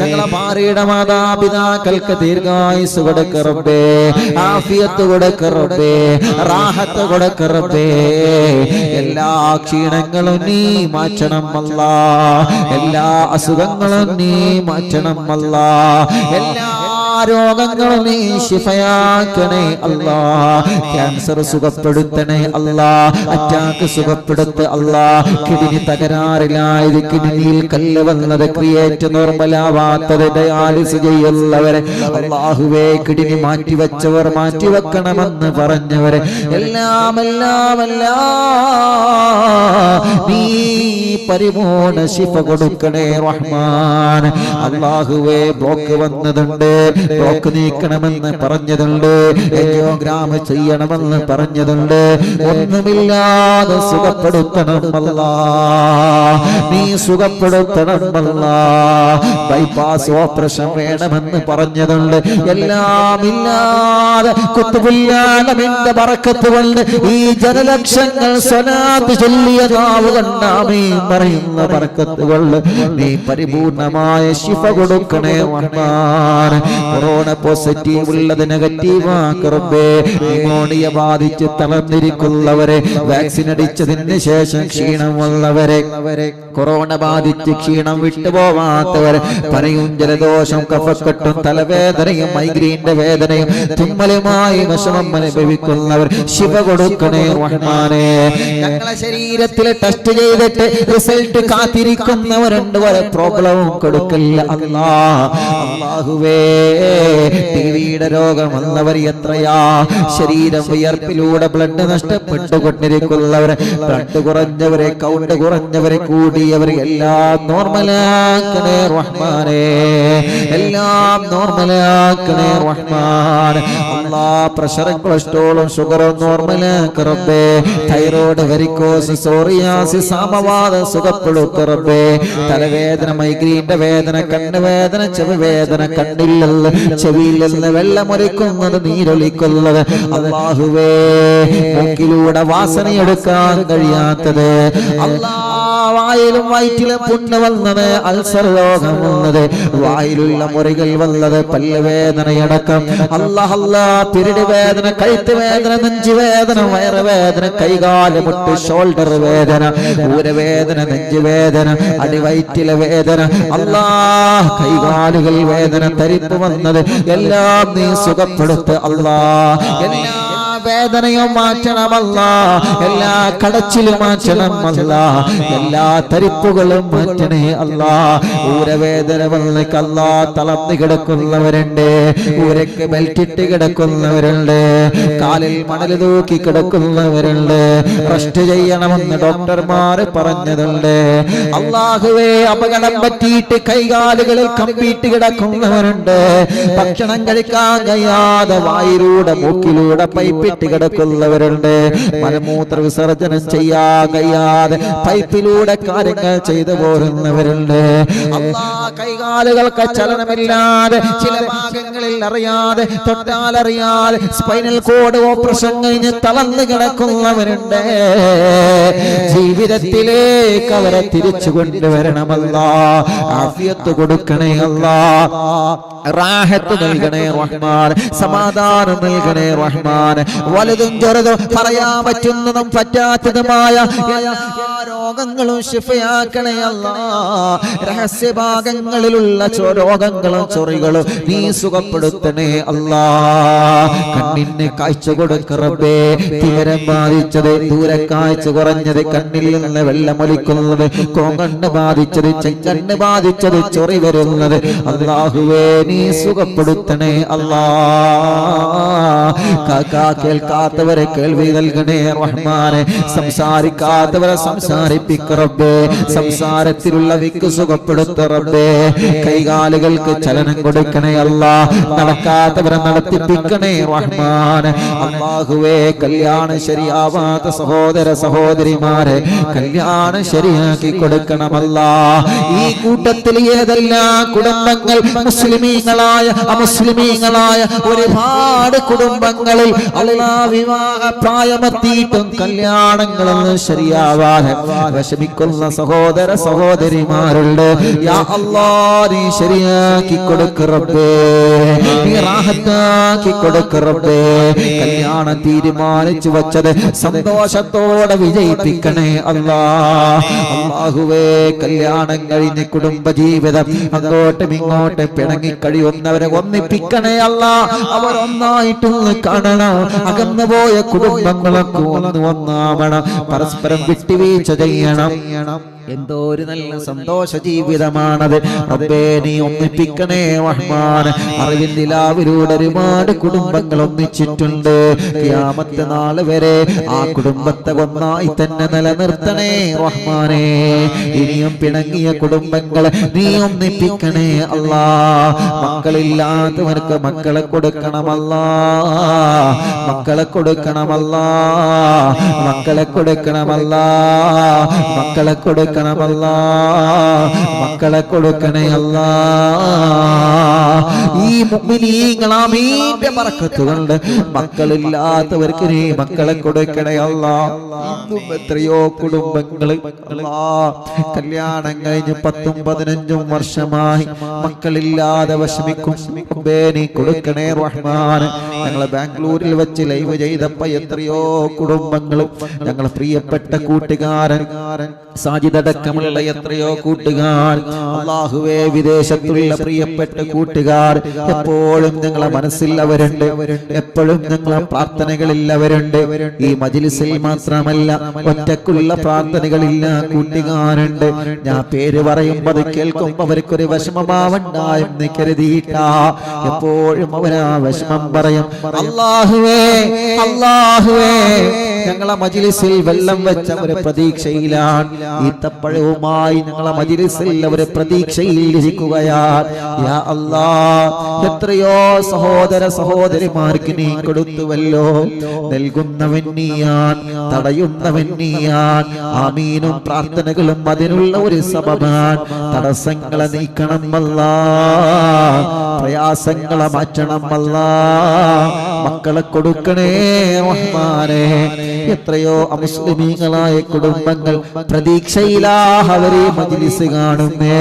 ഞങ്ങളെ ഭാര്യയുടെ മാതാപിതാക്കൾക്ക് ദീർഘായുസ്സ് കൊടുക്ക റബ്ബേ. ആഫിയത്ത് കൊടുക്ക റബ്ബേ, റാഹത്ത് കൊടുക്ക റബ്ബേ. എല്ലാ ക്ഷീണങ്ങളും നീ മാറ്റണം അല്ലാ. എല്ലാ അസുഖങ്ങളും നീ മാറ്റണം അല്ലാ. എല്ലാ രോഗങ്ങളും നീ ശിഫയാക്കണേ അല്ലാ. ക്യാൻസർ സുഖപ്പെടുത്തണേ അല്ലാ. അറ്റാക്ക് സുഖപ്പെടുത്ത അല്ലാ. കിഡ്നി തകരാറിലായത്, കിഡ്നിയിൽ കല്ല് വന്നത്, ക്രിയേറ്റ് നോർമലാവാത്തത്, ഡയാലിസ് ചെയ്യുന്നവരെ അല്ലാഹുവേ കിഡ്നി മാറ്റിവെച്ചവർ മാറ്റിവെക്കണമെന്ന് പറഞ്ഞവരെ എല്ലാം നീ പരിപൂർണ ശിഫ കൊടുക്കണേ റഹ്മാൻ. അല്ലാഹുവേ ബ്ലോക്ക് വന്നതുണ്ട്, ബ്ലോക്ക് നീക്കണമെന്ന് പറഞ്ഞതുണ്ട്, എൻജിയോഗ്രാം ചെയ്യണമെന്ന് പറഞ്ഞതുണ്ട്. ഒന്നുമില്ലാതെ സുഖപ്പെടുത്തണം അല്ലാ, നീ സുഖപ്പെടുത്തണം അല്ലാ. ബൈപ്പാസ് ഓപ്പറേഷൻ വേണമെന്ന് പറഞ്ഞതുണ്ട്. എല്ലാം ഇല്ലാതെ കുത്തുബുല്ലാലമിന്റെ ബറക്കത്ത് കൊണ്ട് ഈ ജനലക്ഷങ്ങൾ സ്വലാത്ത് ചൊല്ലിയ നാവ് കൊണ്ട് ആമീൻ പറയുന്ന ബറക്കത്ത് കൊണ്ട് നീ പരിപൂർണമായ ശിഫ കൊടുക്കണേ റഹ്മാൻ. കൊറോണ പോസിറ്റീവ് ഉള്ളത് നെഗറ്റീവ് ആക്കറബേ. ന്യൂമോണിയ ബാധിച്ച് തളർന്നിരിക്കുന്നവരെ, വാക്സിൻ അടിച്ചതിന് ശേഷം ക്ഷീണം വന്നവരെ, കൊറോണ ബാധിച്ച് ക്ഷീണം വിട്ടുപോവാത്തവരെ, പനിയും ജലദോഷം കഫക്കെട്ടും തലവേദനയും മൈഗ്രീന്റെ വേദനയും തുമ്മലുമായി വിഷമം അനുഭവിക്കുന്നവർ ശിവ കൊടുക്കണേ റഹ്മാനേ. ഞങ്ങളെ ശരീരത്തിൽ ടെസ്റ്റ് ചെയ്തിട്ട് റിസൾട്ട് കാത്തിരിക്കുന്നവരുണ്ട്, വരെ പ്രോബ്ലവും കൊടുക്കില്ല അല്ലാ. അല്ലാഹുവേ ടിവിയുടെ രോഗം വന്നവർ എത്രയാ, ശരീരം വിയർപ്പിലൂടെ ബ്ലഡ് നഷ്ടപ്പെട്ടുകൊണ്ടിരിക്കുന്നവർ, ബ്ലഡ് കുറഞ്ഞവരെ, കൗണ്ട് കുറഞ്ഞവരെ, കൂടിയവർ എല്ലാം നോർമലാക്കണേ റഹ്മാനേ, എല്ലാം നോർമലാക്കണേ റഹ്മാൻ. അല്ലാ പ്രഷറും കൊളസ്ട്രോളും ഷുഗറും നോർമലാക്ക് റബ്ബേ, തൈറോയ്ഡ്, വെരിക്കോസ്, സോറിയാസിസ്, സാമവാദം സുഖപ്പെടുത്ത് റബ്ബേ, തലവേദന, മൈഗ്രീന്റെ വേദന, കണ്ണുവേദന, ചെവിവേദന, കണ്ണിൽ ചെവിയിൽ നിന്ന് വെള്ളമൊലിക്കുന്നത്, നീരൊലിക്കുന്നത്, അല്ലാഹുവേ മൂക്കിലൂടെ വാസനയെടുക്കാൻ കഴിയാത്തത്, അല്ലാ വായിലും വയറ്റിലും പുണ്ണ് വന്നത്, അൾസർ രോഗം വന്നത്, വായിലുള്ള മുറികൾ വന്നത്, പല്ലുവേദനയടക്കം, അല്ലാഹ് അല്ലാ പിരിട് വേദന, കഴുത്ത് വേദന, നെഞ്ചുവേദന, വയറുവേദന, കൈകാല് മുട്ട്, ഷോൾഡർ വേദന, ഊരവേദന, നെഞ്ചുവേദന, അടിവയറ്റിലെ വേദന, അല്ലാ കൈകാലുകൾ വേദന, തരിപ്പ് വന്നത് എല്ലാം നീ സുഖപ്പെടുത്ത് അല്ലാ. എല്ലാ വേദനയും മാറ്റണമല്ല, എല്ലാ കടച്ചിലും മാറ്റണമല്ല, എല്ലാ തരിപ്പുകളും മാറ്റണേ അല്ലാ. ഊരവേദന വന്നേക്കല്ല, തളർന്നു കിടക്കുന്നവരുണ്ട്, ഊരക്ക് ബെൽറ്റിട്ട് കിടക്കുന്നവരുണ്ട്, കാലിൽ മണൽ തൂക്കി കിടക്കുന്നവരുണ്ട്, റെസ്റ്റ് ചെയ്യണമെന്ന് ഡോക്ടർമാര് പറഞ്ഞതുണ്ട്. അല്ലാഹുവേ അപകടം പറ്റിയിട്ട് കൈകാലുകളിൽ കമ്പിയിട്ട് കിടക്കുന്നവരുണ്ട്, ഭക്ഷണം കഴിക്കാൻ കഴിയാതെ വായിലൂടെ മൂക്കിലൂടെ പൈപ്പ് കിടക്കുന്നവരുണ്ട്, മലമൂത്ര വിസർജനം ചെയ്യാൻ കഴിയാതെ പൈപ്പിലൂടെ കാര്യങ്ങൾ ചെയ്തു പോരുന്നവരുണ്ട്. അല്ലാ കൈകാലുകൾക്ക് ചലനമില്ലാതെ, ചില ഭാഗങ്ങളിൽ അറിയാതെ, തൊട്ടാലറിയാതെ സ്പൈനൽ കോഡ് ഓപ്പറേഷൻ കഴിഞ്ഞ് തളർന്നു കിടക്കുന്നവരുണ്ട്. ജീവിതത്തിലേക്ക് അവരെ തിരിച്ചു കൊണ്ടുവരണമല്ലാ, ആഫിയത്ത് കൊടുക്കണേ അല്ലാ, റാഹത്ത് നൽകണേ റഹ്മാൻ, സമാധാനം നൽകണേ റഹ്മാൻ. വലുതും ചെറുതും പറയാൻ പറ്റുന്നതും പറ്റാത്തതുമായ എല്ലാ രോഗങ്ങളും ശിഫയാക്കണേ അല്ലാ. രഹസ്യഭാഗങ്ങളിലുള്ള രോഗങ്ങളും ചൊറികളും നീ സുഖപ്പെടുത്തണേ അല്ലാ. കണ്ണിന് കാഴ്ച കൊടുക്ക റബ്ബേ, തിമിരം ബാധിച്ചത്, ദൂരക്കാഴ്ച കുറഞ്ഞത്, കണ്ണിൽ നിന്ന് വെള്ളമൊലിക്കുന്നത്, കോങ്കണ്ണ് ബാധിച്ചത്, ചെങ്കണ്ണ് ബാധിച്ചത്, ചൊറി വരുന്നത്, അല്ലാഹുവേ നീ സുഖപ്പെടുത്തണേ അല്ലാ. കേൾക്കാത്തവരെ കേൾവി നൽകണേ റഹ്മാനെ, സംസാരിക്കാത്തവരെ സംസാരിപ്പിക്ക റബ്ബേ, സംസാരത്തിലുള്ള വിക്ക് സുഖപ്പെടുത്ത റബ്ബേ, കൈകാലുകൾക്ക് ചലനം കൊടുക്കണേ അല്ലാ, നടക്കാത്തവരെ നടത്തിപ്പിക്കണേ റഹ്മാനെ. അല്ലാഹുവേ കല്യാണം ശരിയാവാത്ത സഹോദര സഹോദരിമാരെ കല്യാണം ശരിയാക്കി കൊടുക്കണമല്ലാ. ഈ കൂട്ടത്തിൽ ഏതെല്ലാം കുടുംബങ്ങൾ മുസ്ലിമീങ്ങളായ അമുസ്ലിമീങ്ങളായ ഒരുപാട് കുടുംബങ്ങളിൽ അല്ലാ വിവാഹ പ്രായമെത്തിയിട്ടും കല്യാണങ്ങളൊന്നും ശരിയാവാതെ വിഷമിക്കുന്ന സഹോദര സഹോദരിമാരുണ്ട്. യാ അല്ലാ നീ ശരിയാക്കി കൊടുക്ക റബ്ബേ, നീ റാഹത്താക്കി കൊടുക്ക റബ്ബേ. കല്യാണം തീരുമാനിച്ചു വച്ചത് സന്തോഷത്തോടെ വിജയിപ്പിക്കണേ അല്ലാ. അല്ലാഹുവേ കല്യാണം കഴിഞ്ഞ് കുടുംബജീവിതം അങ്ങോട്ടും ഇങ്ങോട്ടും പിണങ്ങി കഴിയുന്നവരെ ഒന്നിപ്പിക്കണേ അല്ലാ. അവർ ഒന്നായിട്ടൊന്ന് കാണണം, അകന്നുപോയ കുടുംബങ്ങളൊക്കെ ഒന്നാവണം, പരസ്പരം വിട്ടുവീഴ്ച ചെയ്യണം. എന്തോ ഒരു നല്ല സന്തോഷ ജീവിതമാണത് റബ്ബേ, നീ ഒന്നിപ്പിക്കണേ റഹ്മാൻ. അറിവിൻ നിലാവിലൂടെ ഒരുപാട് കുടുംബങ്ങൾ ഒന്നിച്ചിട്ടുണ്ട്. ഖിയാമത്ത് നാൾ വരെ ആ കുടുംബത്തെ ഒന്നായി തന്നെ നിലനിർത്തണേ റഹ്മാനേ. ഇനിയും പിണങ്ങിയ കുടുംബങ്ങളെ നീ ഒന്നിപ്പിക്കണേ അല്ലാ. മക്കളില്ലാത്തവർക്ക് മക്കളെ കൊടുക്കണമല്ലാ, മക്കളെ കൊടുക്കണമല്ലാ, മക്കളെ കൊടുക്കണമല്ലാ, മക്കളെ കൊടുക്കണമല്ലാ, മക്കളെ കൊടുക്കണേ അല്ലാ. ഈ മുഅ്മിനീങ്ങൾ ആമീന്റെ ബറക്കത്ത് കൊണ്ട് മക്കളില്ലാത്തവർക്ക് നീ മക്കളെ കൊടുക്കണേ അല്ലാ. ഇന്നും എത്രയോ കുടുംബങ്ങൾ അല്ലാ കല്യാണം കഴിഞ്ഞ് 10ഉം 15ഉം വർഷമായി മക്കളില്ലാതെ വിഷമിക്കും. നീ കൊടുക്കണേ റഹ്മാൻ. ഞങ്ങളെ ബാംഗ്ലൂരിൽ വെച്ച് ലൈവ് ചെയ്തപ്പോ എത്രയോ കുടുംബങ്ങൾ, ഞങ്ങളെ പ്രിയപ്പെട്ട കൂട്ടുകാരൻ സാജിദ് അടക്കമുള്ള എത്രയോ കൂട്ടുകാർ, അല്ലാഹുവേ വിദേശത്തുള്ള പ്രിയപ്പെട്ട കൂട്ടുകാർ കൂട്ടുകാർ എപ്പോഴും ഞങ്ങളെ മനസ്സിൽ അവരുണ്ട്, എപ്പോഴും ഞങ്ങളെ പ്രാർത്ഥനകളിൽ അവരുണ്ട്. ഈ മജ്‌ലിസിൽ മാത്രമല്ല ഒറ്റക്കുള്ള പ്രാർത്ഥനകളില്ല കൂട്ടുകാരുണ്ട്. ഞാൻ പേര് പറയുമ്പോൾ അത് കേൾക്കുമ്പോൾ അവർക്കൊരു വിഷമഭാവമുണ്ടായെന്ന് കരുതിയിട്ടാ എപ്പോഴും അവരാ വിഷമം പറയും. അല്ലാഹുവേ അല്ലാഹുവേ, ഞങ്ങളെ മജ്‌ലിസിൽ വെള്ളം വെച്ച ഒരു പ്രതീക്ഷയിലാണ്, ഈത്തപ്പഴവുമായി ഞങ്ങളെ മജ്‌ലിസിൽ ഒരു പ്രതീക്ഷയിൽ ഇരിക്കുകയാണ്. യാ അല്ലാഹ്, എത്രയോ സഹോദര സഹോദരിമാർക്ക് നീ കൊടുത്തുവല്ലോ. നൽകുന്നവൻ നീയാൻ, തടയുന്നവൻ നീയാൻ. ആമീനും പ്രാർത്ഥനകളും അതിനുള്ള ഒരു സബബാൻ. തടസ്സങ്ങളെ നീക്കണം അല്ലാഹ്, പ്രയാസങ്ങളെ മാറ്റണം അല്ലാഹ്. മക്കളെ കൊടുക്കണേ റഹ്മാനേ. എത്രയോ അമുസ്ലിമീങ്ങളായ കുടുംബങ്ങൾ പ്രതീക്ഷയിലാ അവരെ മജ്‌ലിസ് കാണുന്നേ,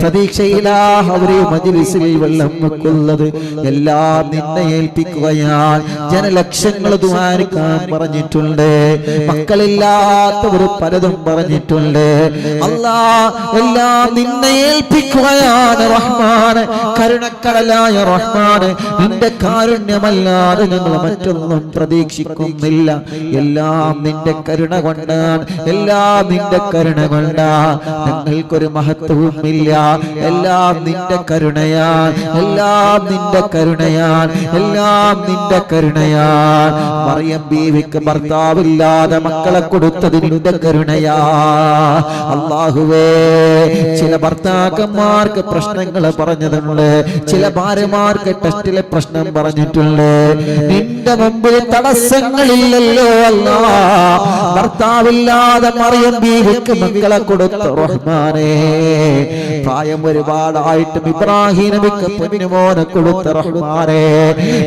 പ്രതീക്ഷയിലാ അവരെ മജ്‌ലിസിൽ വെള്ളം വെക്കുന്നത്. എല്ലാം നിന്നെ ഏൽപ്പിക്കുകയാണ്. ജനലക്ഷങ്ങൾ ദുആരിക്കാൻ പറഞ്ഞിട്ടുണ്ട്, മക്കളില്ലാത്തവർ പലതും പറഞ്ഞിട്ടുണ്ട്. അല്ലാഹ് എല്ലാം നിന്നെ ഏൽപ്പിക്കുകയാണ് റഹ്മാനെ. കരുണക്കടലായ റഹ്മാനെ, നിന്റെ കാരുണ്യമല്ലാതെ ഞങ്ങൾ മറ്റൊന്നും പ്രതീക്ഷിക്കുന്നില്ല. എല്ലാം നിന്റെ കരുണ കൊണ്ടാണ്, എല്ലാം നിന്റെ കരുണ കൊണ്ടാണ്. ഞങ്ങൾക്കൊരു മഹത്വവും ഇല്ല. എല്ലാം നിന്റെ കരുണയാൻ, എല്ലാം നിന്റെ കരുണയാൻ, എല്ലാം നിന്റെ കരുണയാൻ. മറിയം ബീവിക്ക് ഭർത്താവില്ലാതെ മക്കളെ കൊടുത്തത് നിന്റെ കരുണയാ അല്ലാഹുവേ. ചില ഭർത്താക്കന്മാർക്ക് പ്രശ്നങ്ങൾ പറഞ്ഞതുണ്ട്, ചില ഭാര്യമാർക്ക് ടെസ്റ്റിലെ പ്രശ്നം പറഞ്ഞിട്ടുണ്ട്. നിന്റെ മുമ്പിൽ തടസ്സങ്ങളില്ലല്ലോ അല്ലാഹ്. ഭർത്താവില്ലാതെ മറിയം ബീവിക്ക് മക്കളെ കൊടുത്ത റഹ്മാനേ. പ്രായം ഒരുപാടായിട്ടും ഇബ്രാഹിം നബിക്ക് പൊന്നുമോനെ കൊടുത്ത റഹ്മാനേ.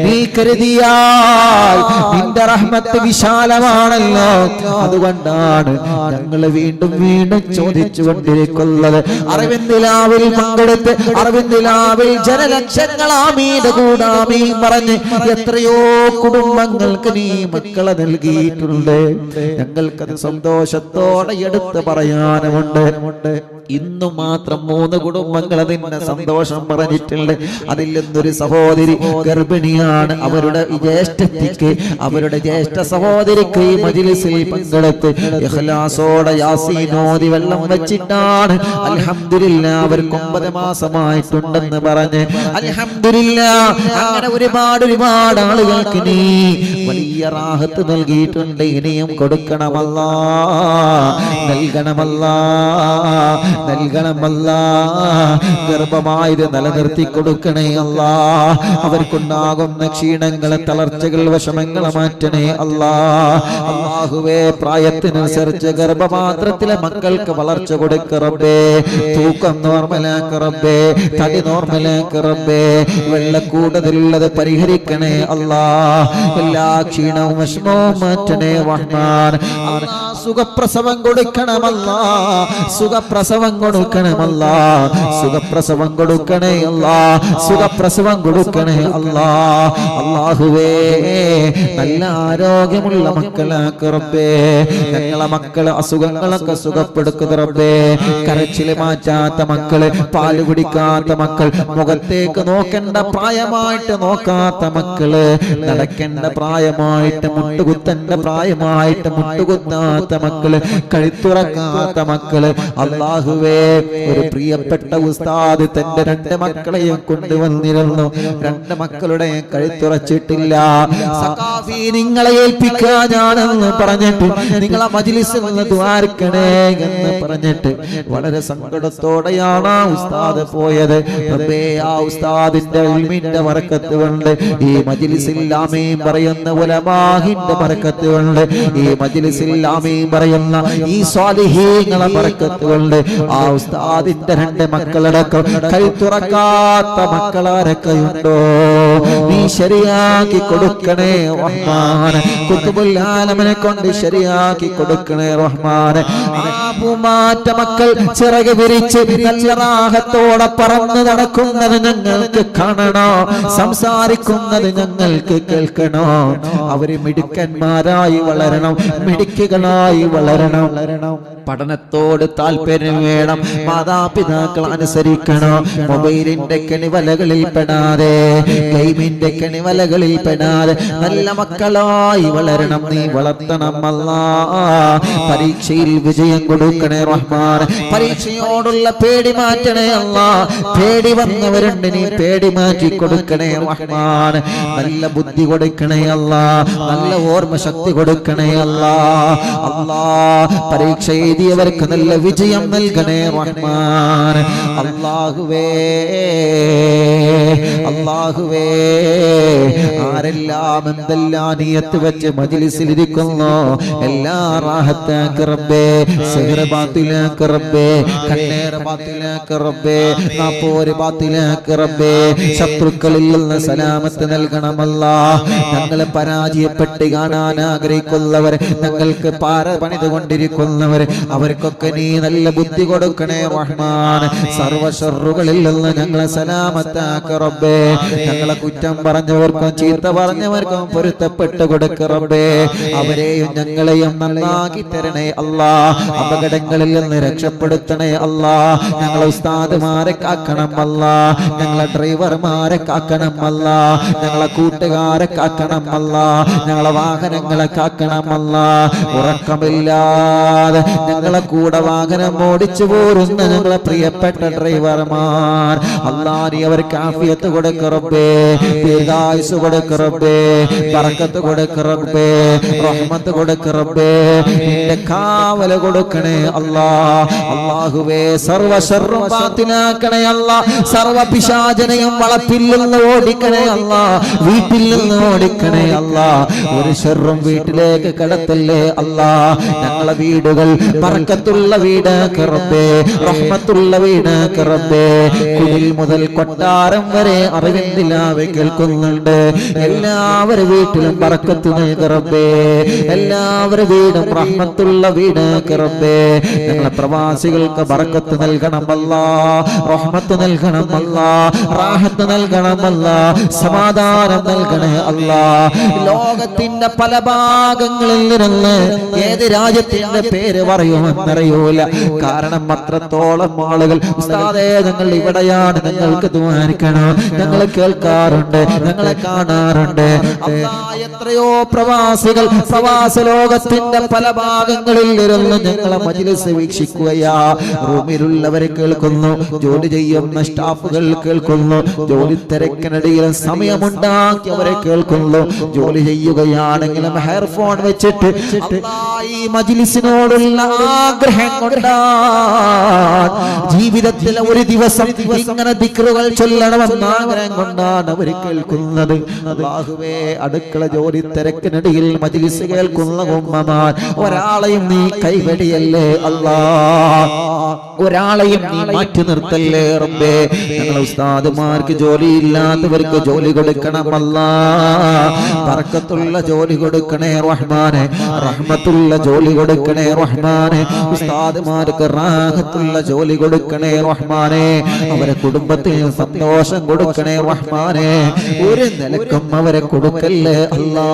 നീ കരുതിയാൽ നിന്റെ റഹ്മത്ത് വിശാലമാണല്ലോ. അതുകൊണ്ടാണ് ഞങ്ങൾ വീണ്ടും വീണ്ടും ചോദിച്ചുകൊണ്ടിരിക്കുന്നത്. അറിവിന്ദിലാവിൽ പങ്കെടുത്ത് അറിവിന്ദിലാവിൽ ജനലക്ഷങ്ങൾ ആമീൻ കൂടാമീൻ പറഞ്ഞ് എത്രയോ കുടുംബങ്ങൾക്ക് നീ മക്കളെ നൽകിയിട്ടുണ്ട്. ഞങ്ങൾക്കത് സന്തോഷത്തോടെ എടുത്ത് പറയാനുമുണ്ട്. ഇന്നു മാത്രം 3 കുടുംബങ്ങൾ അതിന്റെ സന്തോഷം പറഞ്ഞിട്ടുണ്ട്. അതിൽ നിന്നൊരു സഹോദരി ഗർഭിണിയാണ്. അവരുടെ ജ്യേഷ്ഠത്തിക്ക്, അവരുടെ ജ്യേഷ്ഠ സഹോദരിക്ക് ഈ മജ്‌ലിസിൽ പങ്കെടുത്ത് ഇഖ്ലാസോടെ യാസീൻ ഓതി വെള്ളം വെച്ചിട്ടാണ് അൽഹംദുലില്ലാ അവർക്ക് 9 മാസമായിട്ടുണ്ടെന്ന് പറഞ്ഞ് അൽഹംദുലില്ലാ. അങ്ങനെ ഒരുപാട് ആളുകൾക്ക് നീ വലിയ റാഹത്ത് നൽകിയിട്ടുണ്ട്. ഇനിയും കൊടുക്കണമല്ലാ, നൽകണമല്ലാ, നൽകണമല്ലാ. ഗർഭമായത് നിലനിർത്തി കൊടുക്കണേ അല്ലാ. അവർക്കുണ്ടാകുന്ന ക്ഷീണങ്ങളെ, തളർച്ചകൾ, വിഷമങ്ങളെ മാറ്റണേ അല്ലാ. അല്ലാഹുവേ, പ്രായത്തിനനുസരിച്ച് ഗർഭപാത്രത്തിലെ മക്കൾക്ക് വളർച്ച കൊടുക്ക റബ്ബേ. തൂക്കം നോർമലാക്ക റബ്ബേ, തടി നോർമലാക്ക റബ്ബേ. വെള്ളക്കൂടുതലുള്ളത് പരിഹരിക്കണേ അല്ലാ. എല്ലാ ക്ഷീണവും വിഷമവും മാറ്റണേ റഹ്മാൻ. സുഖപ്രസവം കൊടുക്കണമല്ലാ, സുഖപ്രസവം കൊടുക്കണമല്ലാ, സുഖപ്രസവം കൊടുക്കണേ അല്ലാ, സുഖപ്രസവം കൊടുക്കണേ അല്ലാ. അല്ലാഹുവേ, നല്ല ആരോഗ്യമുള്ള മക്കളാക്ക് റബ്ബേ. ഞങ്ങളെ മക്കളെ അസുഖങ്ങളൊക്കെ സുഖപ്പെടുക്കുക റബ്ബേ. കരച്ചില് മാറ്റാത്ത മക്കള്, പാല് കുടിക്കാത്ത മക്കൾ, മുഖത്തേക്ക് നോക്കേണ്ട പ്രായമായിട്ട് നോക്കാത്ത മക്കള്, നടക്കേണ്ട പ്രായമായിട്ട് മുട്ടുകുത്തേണ്ട പ്രായമായിട്ട് മുട്ടുകുത്താത്ത മക്കള്, കഴുത്തുറക്കാത്ത മക്കള്. അല്ലാഹുവേ, ഒരു പ്രിയപ്പെട്ട ഉസ്താദ് തന്റെ 2 മക്കളെയും കൊണ്ടുവന്നിരുന്നു. 2 മക്കളുടെ കഴുത്തുറച്ചിട്ടില്ല. സഖാഫി, നിങ്ങളെ ഏൽപ്പിക്കാൻ ഞാനെന്ന് പറഞ്ഞിട്ട് നിങ്ങളെ മജ്‌ലിസിൽ നിന്ന് ദ്വാരക്കണേ എന്ന് പറഞ്ഞിട്ട് വളരെ സങ്കടത്തോടെയാണ് ആ ഉസ്താദ് പോയത്. റബ്ബേ, ആ ഉസ്താദിന്റെ ഇൽമിന്റെ ബറക്കത്ത് കൊണ്ട്, ഈ മജ്‌ലിസിൽ ആമീൻ പറയുന്ന ഉലമാഹിന്റെ ബറക്കത്ത് കൊണ്ട്, ഈ മജ്‌ലിസിൽ ആമീൻ പറയുന്ന ഈ സ്വാലിഹീങ്ങളെ ബറക്കത്ത് കൊണ്ട് ആ ഉസ്താദിന്റെ 2 മക്കളടക്കം കഴുത്തുറക്കാത്ത മക്കളാരൊക്കെയുണ്ടോ നീ ശരിയാക്കി കൊടുക്കണേ റഹ്മാൻ. ഖുതുബുൽ ആലമിനെ കൊണ്ട് ശരിയാക്കി കൊടുക്കണേ റഹ്മാൻ. മാറ്റ മക്കൾ ചിറക് വിരിച്ച് നല്ല റാഹത്തോടെ പറന്ന് നടക്കുന്നത് ഞങ്ങൾക്ക് കാണണോ, സംസാരിക്കുന്നത് ഞങ്ങൾക്ക് കേൾക്കണോ. അവര് മിടുക്കന്മാരായി വളരണം, മിടുക്കുകളായി മക്കളായി വളരണം. പഠനത്തോട് താല്പര്യം വേണം. മാതാപിതാക്കൾ അനുസരിക്കണം. മൊബൈലിന്റെ കെണിവലകളിൽ പെടാതെ, ഗെയിമിന്റെ കെണിവലകളിൽ പെടാതെ നല്ല മക്കളായി വളരണം. നീ വളർത്തണം അല്ലാ. പരീക്ഷയിൽ വിജയം കൊടുക്കണേ റഹ്മാൻ. പരീക്ഷയോടുള്ള പേടി മാറ്റണേ അല്ലാ. പേടി വന്നവരുണ്ട്, നീ പേടി മാറ്റി കൊടുക്കണേ റഹ്മാൻ. നല്ല ബുദ്ധി കൊടുക്കണേ അല്ലാ. നല്ല ഓർമ്മ ശക്തി കൊടുക്കണേ അല്ലാ. അല്ലാ, പരീക്ഷ എഴുതിയവർക്ക് നല്ല വിജയം നൽകണേ റഹ്മാൻ. അല്ലാഹുവേ, അല്ലാഹുവേ, ആരെല്ലാം എന്തെല്ലാം നിയത്ത് വെച്ച് മജ്ലിസിൽ ഇരിക്കുന്നു എല്ലാ റാഹത്താക്ക് റബ്ബേ. സിഹ്ർ ബാത്തിലാക്ക് റബ്ബേ. കണ്ണേർ ബാത്തിലാക്ക് റബ്ബേ. നാപ്പോര് ബാത്തിലാക്ക് റബ്ബേ. ശത്രുക്കളിൽ നിന്ന് സലാമത്ത് നൽകണമല്ലാ. ഞങ്ങളെ പരാജയപ്പെട്ട് കാണാൻ ആഗ്രഹിക്കുന്നവർ, ഞങ്ങൾക്ക് പാറ പണിതുകൊണ്ടിരിക്കുന്നവർ, അവർക്കൊക്കെ നീ നല്ല ബുദ്ധി കൊടുക്കണേ റഹ്മാൻ. സർവ്വ ശർറുകളിൽ നിന്ന് ഞങ്ങളെ സലാമത്താക്ക് റബ്ബേ. ഞങ്ങളെ കുറ്റം പറഞ്ഞവർക്കും ചീത്ത പറഞ്ഞവർക്കും പൊരുത്തപ്പെട്ട് കൊടുക്ക റബ്ബേ. അവരെയും ഞങ്ങളെയും നന്നാക്കി തരണേ അല്ലാ. അപകടങ്ങളിൽ നിന്ന് രക്ഷപ്പെടുത്തണേ അല്ലാ. ഞങ്ങളെ ഉസ്താദുമാരെ കാക്കണം അല്ലാ. ഞങ്ങളെ ഡ്രൈവർമാരെ കാക്കണം അല്ലാ. ഞങ്ങളെ കൂട്ടുകാരെ കാക്കണം അല്ലാ. ഞങ്ങളെ വാഹനങ്ങളെ കാക്കണം അല്ലാ. ഉറക്കമില്ലാതെ ഞങ്ങളെ കൂടെ വാഹനം ഓടിച്ചു പോരുന്ന ഞങ്ങളെ പ്രിയപ്പെട്ട ഡ്രൈവർമാർ അല്ലാ, നീ അവർക്ക് ആഫിയത്ത് കൊടുക്ക റബ്ബേ. ദീർഘായുസ് കൊടുക്ക റബ്ബേ. ബറക്കത്ത് കൊടുക്ക റബ്ബേ. റഹ്മത്ത് കൊടുക്ക റബ്ബേ. നിന്റെ കാവല കൊടുക്കണേ അല്ലാ. അല്ലാഹുവേ, സർവ്വ ശർറും ബാത്തിലാക്കണേ അല്ലാ. സർവ്വ പിശാചനെയും വളപ്പിൽ നിന്ന് ഓടിക്കണേ അല്ലാ. വീട്ടിൽ നിന്ന് ഓടിക്കണേ അല്ലാ. ഒരു ശർറും വീട്ടിലേക്ക് കടത്തല്ലേ അല്ലാ. ഞങ്ങളെ വീടുകൾ ബറക്കത്തുള്ള വീടാക്ക് റബ്ബേ. റഹ്മത്തുള്ള വീടാക്ക് റബ്ബേ. കുടിൽ മുതൽ കൊട്ടാരം വരെ അറിവിന്ദിലാവ് കേൾക്കുന്നുണ്ട്. എല്ലാവരും വീട്ടിലും ബറക്കത്ത് നൽക റബ്ബേ. എല്ലാവരും വീടും റഹ്മത്തുള്ള വീടാക്ക് റബ്ബേ. ഞങ്ങളെ പ്രവാസികൾക്ക് ബറക്കത്ത് നൽകണമല്ലാ. റഹ്മത്ത് നൽകണമല്ലാ. റാഹത്ത് നൽകണമല്ലാ. സമാധാനം നൽകണേ അല്ലാ. ലോകത്തിന്റെ പല ഭാഗങ്ങളിൽ നിന്ന് ഏത് രാജ്യത്തിന്റെ പേര് പറയുമെന്നറിയൂല. കാരണം അത്രത്തോളം ആളുകൾ ഉസ്താദേ ഞങ്ങൾ ഇവിടെയാണ്, ഞങ്ങൾക്ക് ദ്വാരിക്കണം, ഞങ്ങൾ കേൾക്കാറുണ്ട്, ഞങ്ങളെ കാണാറുണ്ട്. എത്രയോ പ്രവാസികൾ പ്രവാസ ലോകത്തിന്റെ പല ഭാഗങ്ങളിൽ ഇരുന്ന് ഞങ്ങളെ മജ്ലിസ് വീക്ഷിക്കുകയാ. റൂമിലുള്ളവരെ കേൾക്കുന്നു, ജോലി ചെയ്യുന്ന സ്റ്റാഫുകൾ കേൾക്കുന്നു, ജോലി തിരക്കിനിടയിൽ സമയമുണ്ടാക്കിയവരെ കേൾക്കുന്നു. ജോലി ചെയ്യുകയാണെങ്കിലും ഹെയർഫോൺ വെച്ചിട്ട് ഈ മജ്ലിസിനോടുള്ള ആഗ്രഹം കൊണ്ടാണ്, ജീവിതത്തിലെ ഒരു ദിവസം ഇങ്ങനെ ദിക്റുകൾ ചൊല്ലണമെന്ന ആഗ്രഹം കൊണ്ടാണ് അവർ കേൾക്കുന്നത്. അല്ലാഹുവേ, അടുക്കള ജോലി തിരക്കിനിടയിൽ മജ്ലിസ് കേൾക്കുന്ന ഉമ്മമാർ ഒരാളെയും നീ കൈവെടിയല്ലേ അല്ലാ. ഒരാളെയും നീ മാറ്റി നിർത്തല്ലേ റബ്ബേ. ഞങ്ങളെ ഉസ്താദുമാർക്ക് ജോലിയില്ലാത്തവർക്ക് ജോലി കൊടുക്കണമല്ലാ. ബറക്കത്തുള്ള ജോലി കൊടുക്കണേ റഹ്മാനെ. റഹ്മത്തുള്ള ജോലി കൊടുക്കണേ റഹ്മാനെ. ഉസ്താദുമാർക്ക് റാഹത്തുള്ള ജോലി കൊടുക്കണേ റഹ്മാനെ. അവരെ കുടുംബത്തിന് സന്തോഷം കൊടുക്കണേ റഹ്മാനെ. ഒരു നിലക്കും അവരെ കൊടുക്കല്ലേ അല്ലാ.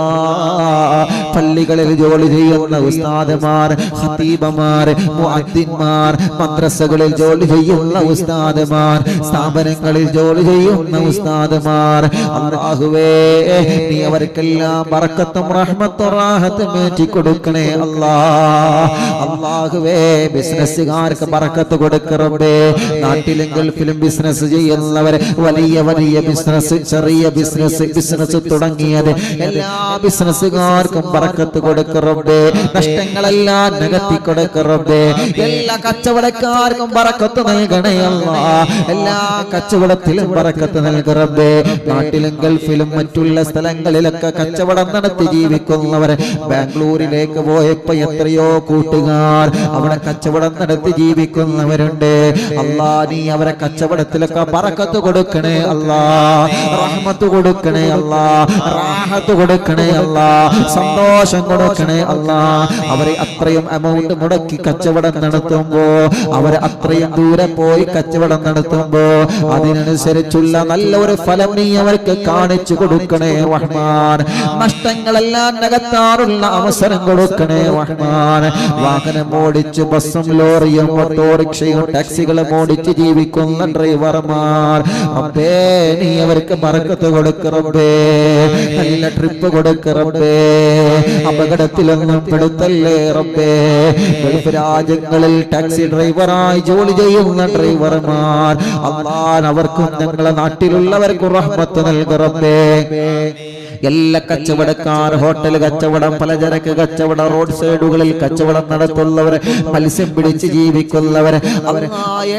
പള്ളികളിൽ ജോലി ചെയ്യുന്ന ഉസ്താദുമാർ, ഖതീബമാർ, മുഅദ്ദിൻമാർ, മദ്രസകളിൽ ജോലി ചെയ്യുന്ന ഉസ്താദുമാർ, സ്ഥാപനങ്ങളിൽ ജോലി ചെയ്യുന്ന ഉസ്താദുമാർ, അല്ലാഹുവേ നീ അവർക്കെല്ലാം ബറക്കത്തും റഹ്മത്തും റാഹത്തും ഏറ്റി കൊടുക്കണേ അല്ലാ. അല്ലാഹുവേ, ബിസിനസ്സുകാർക്ക് ബറക്കത്ത് കൊടുക്ക റബ്ബേ. നാട്ടിലും ഗൾഫിലും ബിസിനസ് ചെയ്യുന്നവർ വലിയ വലിയ ബിസിനസ്, ചെറിയ ബിസിനസ് തുടങ്ങിയത് എല്ലാ ബിസിനസ്സുകാർക്കും ബറക്കത്ത് കൊടുക്ക റബ്ബേ. നഷ്ടങ്ങളെല്ലാം നികത്തി കൊടുക്ക റബ്ബേ. എല്ലാ കച്ചവടക്കാർക്കും ബറക്കത്ത് നൽകണേ അല്ലാ. എല്ലാ കച്ചവടത്തിലും ബറക്കത്ത് നൽക റബ്ബേ. നാട്ടിലും ഗൾഫിലും മറ്റുള്ള സ്ഥലങ്ങളിലൊക്കെ കച്ചവടം നടത്തി ജീവിക്കുന്നവർ, ബാംഗ്ലൂരിലേക്ക് പോയപ്പോ എത്രയോ കൂട്ടുകാർ അവിടെ കച്ചവടം നടത്തി ജീവിക്കുന്നവരുണ്ട്. അല്ലാ, നീ അവരെ കച്ചവടത്തിലൊക്കെ ബറക്കത്ത് കൊടുക്കണേ അല്ലാ. റഹ്മത്ത് കൊടുക്കണേ അല്ലാ. റാഹത്ത് കൊടുക്കണേ അല്ലാ. സന്തോഷം കൊടുക്കണേ അല്ലാ. അവരെ അത്രയും എമൗണ്ട് മുടക്കി കച്ചവടം നടത്തുമ്പോ, അവരെ അത്രയും ദൂരെ പോയി കച്ചവടം നടത്തുമ്പോ അതിനനുസരിച്ചുള്ള നല്ലൊരു ഫലം നീ അവർക്ക് കാണിച്ചു കൊടുക്കണേ റഹ്മാൻ. നഷ്ടങ്ങളെല്ലാം നികത്താറുള്ള അവസരം കൊടുക്കണേ കൊടുക്കണേ റഹ്മാൻ. വാഹനം ഓടിച്ച് ബസ്സും ലോറിയും ഓട്ടോറിക്ഷയും ടാക്സികളും ഓടിച്ച് ജീവിക്കുന്ന ഡ്രൈവർമാർ റബ്ബേ നീ അവർക്ക് ബർക്കത്ത് കൊടുക്ക് റബ്ബേ. നല്ല ട്രിപ്പ് കൊടുക്ക് റബ്ബേ. അപകടത്തിലൊന്നും പെടുത്തല്ലേ റബ്ബേ. ഗൾഫ് രാജ്യങ്ങളിൽ ടാക്സി ഡ്രൈവറായി ജോലി ചെയ്യുന്ന ഡ്രൈവർമാർ അല്ലാഹ് അവർക്കും ഞങ്ങളെ നാട്ടിലുള്ളവർക്കും റഹ്മത്ത് നൽക് റബ്ബേ. എല്ലാ കച്ചവടക്കാർ, ഹോട്ടൽ കച്ചവടം, പലചരക്ക് കച്ചവടം, റോഡ് സൈഡുകളിൽ കച്ചവടം നടത്തുന്നവർ, മത്സ്യം പിടിച്ച് ജീവിക്കുന്നവർ, അവർ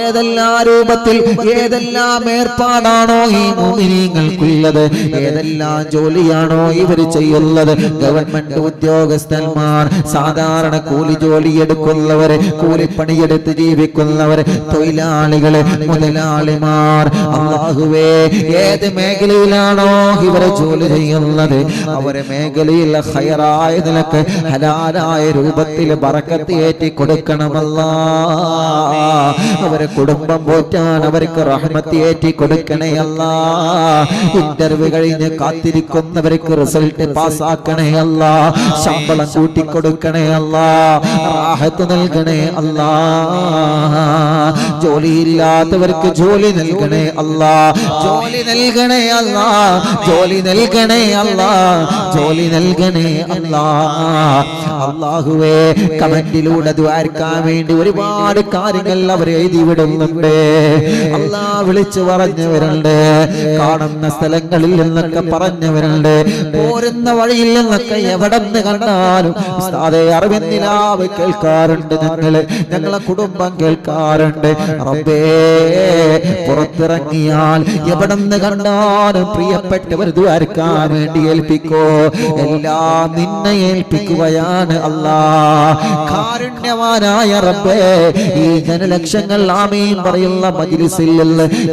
ഏതെല്ലാം രൂപത്തിൽ ഏതെല്ലാം ഏർപ്പാടാണോ ഈ മുഅ്മിനീങ്ങൾക്കുള്ളത്, ഏതെല്ലാം ജോലിയാണോ ഇവർ ചെയ്യുന്നത്, ഗവൺമെന്റ് ഉദ്യോഗസ്ഥന്മാർ, സാധാരണ കൂലി ജോലി എടുക്കുന്നവർ, കൂലിപ്പണിയെടുത്ത് ജീവിക്കുന്നവർ, തൊഴിലാളികൾ, മുതലാളിമാർ, അല്ലാഹുവേ ഏത് മേഖലയിലാണോ ഇവരെ ജോലി ചെയ്യുന്നത് അവരെ മേഖലയിൽ ഖൈറായ നിലക്ക് ഹലാലായ രൂപത്തിൽ ബറക്കത്ത് ഏറ്റി കൊടുക്കണമല്ലാ. അവരെ കുടുംബം പോറ്റാൻ അവർക്ക് റഹ്മത്ത് ഏറ്റി കൊടുക്കണേ അല്ലാ. ഇന്റർവ്യൂ കഴിഞ്ഞ് കാത്തിരിക്കുന്നവർക്ക് റിസൾട്ട് പാസ്സാക്കണേ അല്ലാ. ശമ്പളം കൂട്ടിക്കൊടുക്കണേ അല്ലാ. റാഹത്ത് നൽകണേ അല്ലാ. ജോലിയില്ലാത്തവർക്ക് ജോലി നൽകണേ അല്ലാ. ജോലി നൽകണേ അല്ലാ. ജോലി നൽകണേ അല്ലാ. ജോലി നൽകണേ അല്ലാ. അല്ലാഹുവേ കമന്റിലൂടെ ദ്വാരക്കാൻ വേണ്ടി ഒരുപാട് കാര്യങ്ങൾ അവർ എഴുതി വിടുന്നുണ്ട്. അല്ലാ വിളിച്ചു പറഞ്ഞവരുണ്ട്, കാണുന്ന സ്ഥലങ്ങളിൽ നിന്നൊക്കെ പറഞ്ഞവരുണ്ട്, പോരുന്ന വഴിയിൽ നിന്നൊക്കെ എവിടെ നിന്ന് കണ്ടാലും ഉസ്താദേ അറിവിന്ദിലാവ് കേൾക്കാറുണ്ട്. ഞങ്ങളെ കുടുംബം കേൾക്കാറുണ്ട്. റബ്ബേ പുറത്തിറങ്ങിയാൽ എവിടെ നിന്ന് കണ്ടാലും പ്രിയപ്പെട്ടവർ ദ്വാരക്കാൻ വേണ്ടി ഏൽപ്പിക്കോ. എല്ലാം നിന്നെ ഏൽപ്പിക്കുകയാണ് അല്ലാ. കാരുണ്യവാനായ റബ്ബേ ഈ ജനലക്ഷങ്ങൾ ആമീൻ പറയുന്ന മജ്ലിസിൽ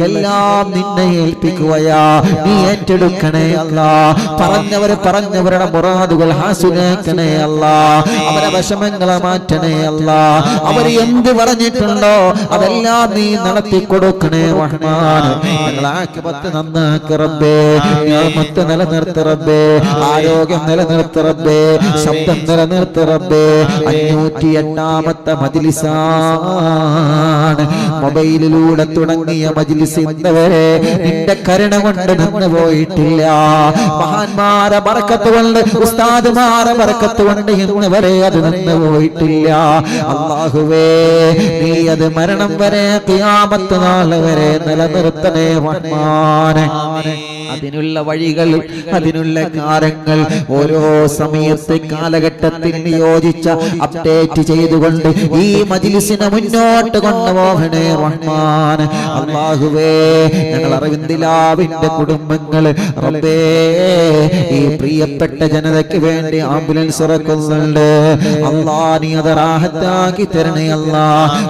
എല്ലാം നിന്നെ ഏൽപ്പിക്കുകയാ. നീ ഏറ്റെടുക്കണേ അല്ലാ. പറഞ്ഞവരുടെ മുറാദുകൾ ഹാസിലാക്കണേ അല്ലാ. അവരെ വിഷമങ്ങളെ മാറ്റണേ അല്ലാ. അവർ എന്ത് പറഞ്ഞിട്ടുണ്ടോ അതെല്ലാം നീ നടത്തി കൊടുക്കണേ റഹ്മാൻ. ഞങ്ങളെ ആഖിബത്ത് നന്നാക്ക് റബ്ബേ. നിഅമത്ത് നിലനിർത്ത് റബ്ബേ. ആരോഗ്യം നിലനിർത്ത് റബ്ബേ. ശബ്ദം നിലനിർത്ത് റബ്ബേ. 508ാമത്തെ മജ്ലിസാണ്. മൊബൈലിലൂടെ തുടങ്ങിയ മജ്ലിസ് ഇന്നവരെ നിന്റെ കരുണ കൊണ്ട് നിന്ന് പോയിട്ടില്ല. മഹാന്മാരെ ബർക്കത്ത് കൊണ്ട്, ഉസ്താദുമാരെ ബർക്കത്ത് കൊണ്ട് ഇന്നവരെ അത് നിന്ന് പോയിട്ടില്ല. അല്ലാഹുവേ നീ അത് മരണം വരെ ഖിയാമത്ത് നാൾ വരെ നിലനിർത്തണേ റഹ്മാനെ. അതിനുള്ള വഴികൾ, അതിനുള്ള കാര്യങ്ങൾ ഓരോ സമയത്തെ കാലഘട്ടത്തിൽ നിയോജിച്ച അപ്ഡേറ്റ് ചെയ്തുകൊണ്ട് ഈ മജ്ലിസിനെ മുന്നോട്ട് കൊണ്ടുപോകണേ റഹ്മാൻ. അല്ലാഹുവേ ഞങ്ങൾ അറിവിന്ദിലാവിന്റെ കുടുംബങ്ങൾ റബ്ബേ ഈ പ്രിയപ്പെട്ട ജനതയ്ക്ക് വേണ്ടി ആംബുലൻസ് ഇറക്കുന്നുണ്ട്. അല്ലാ നീ അത് റാഹത്താക്കി തരണേ അല്ലാ.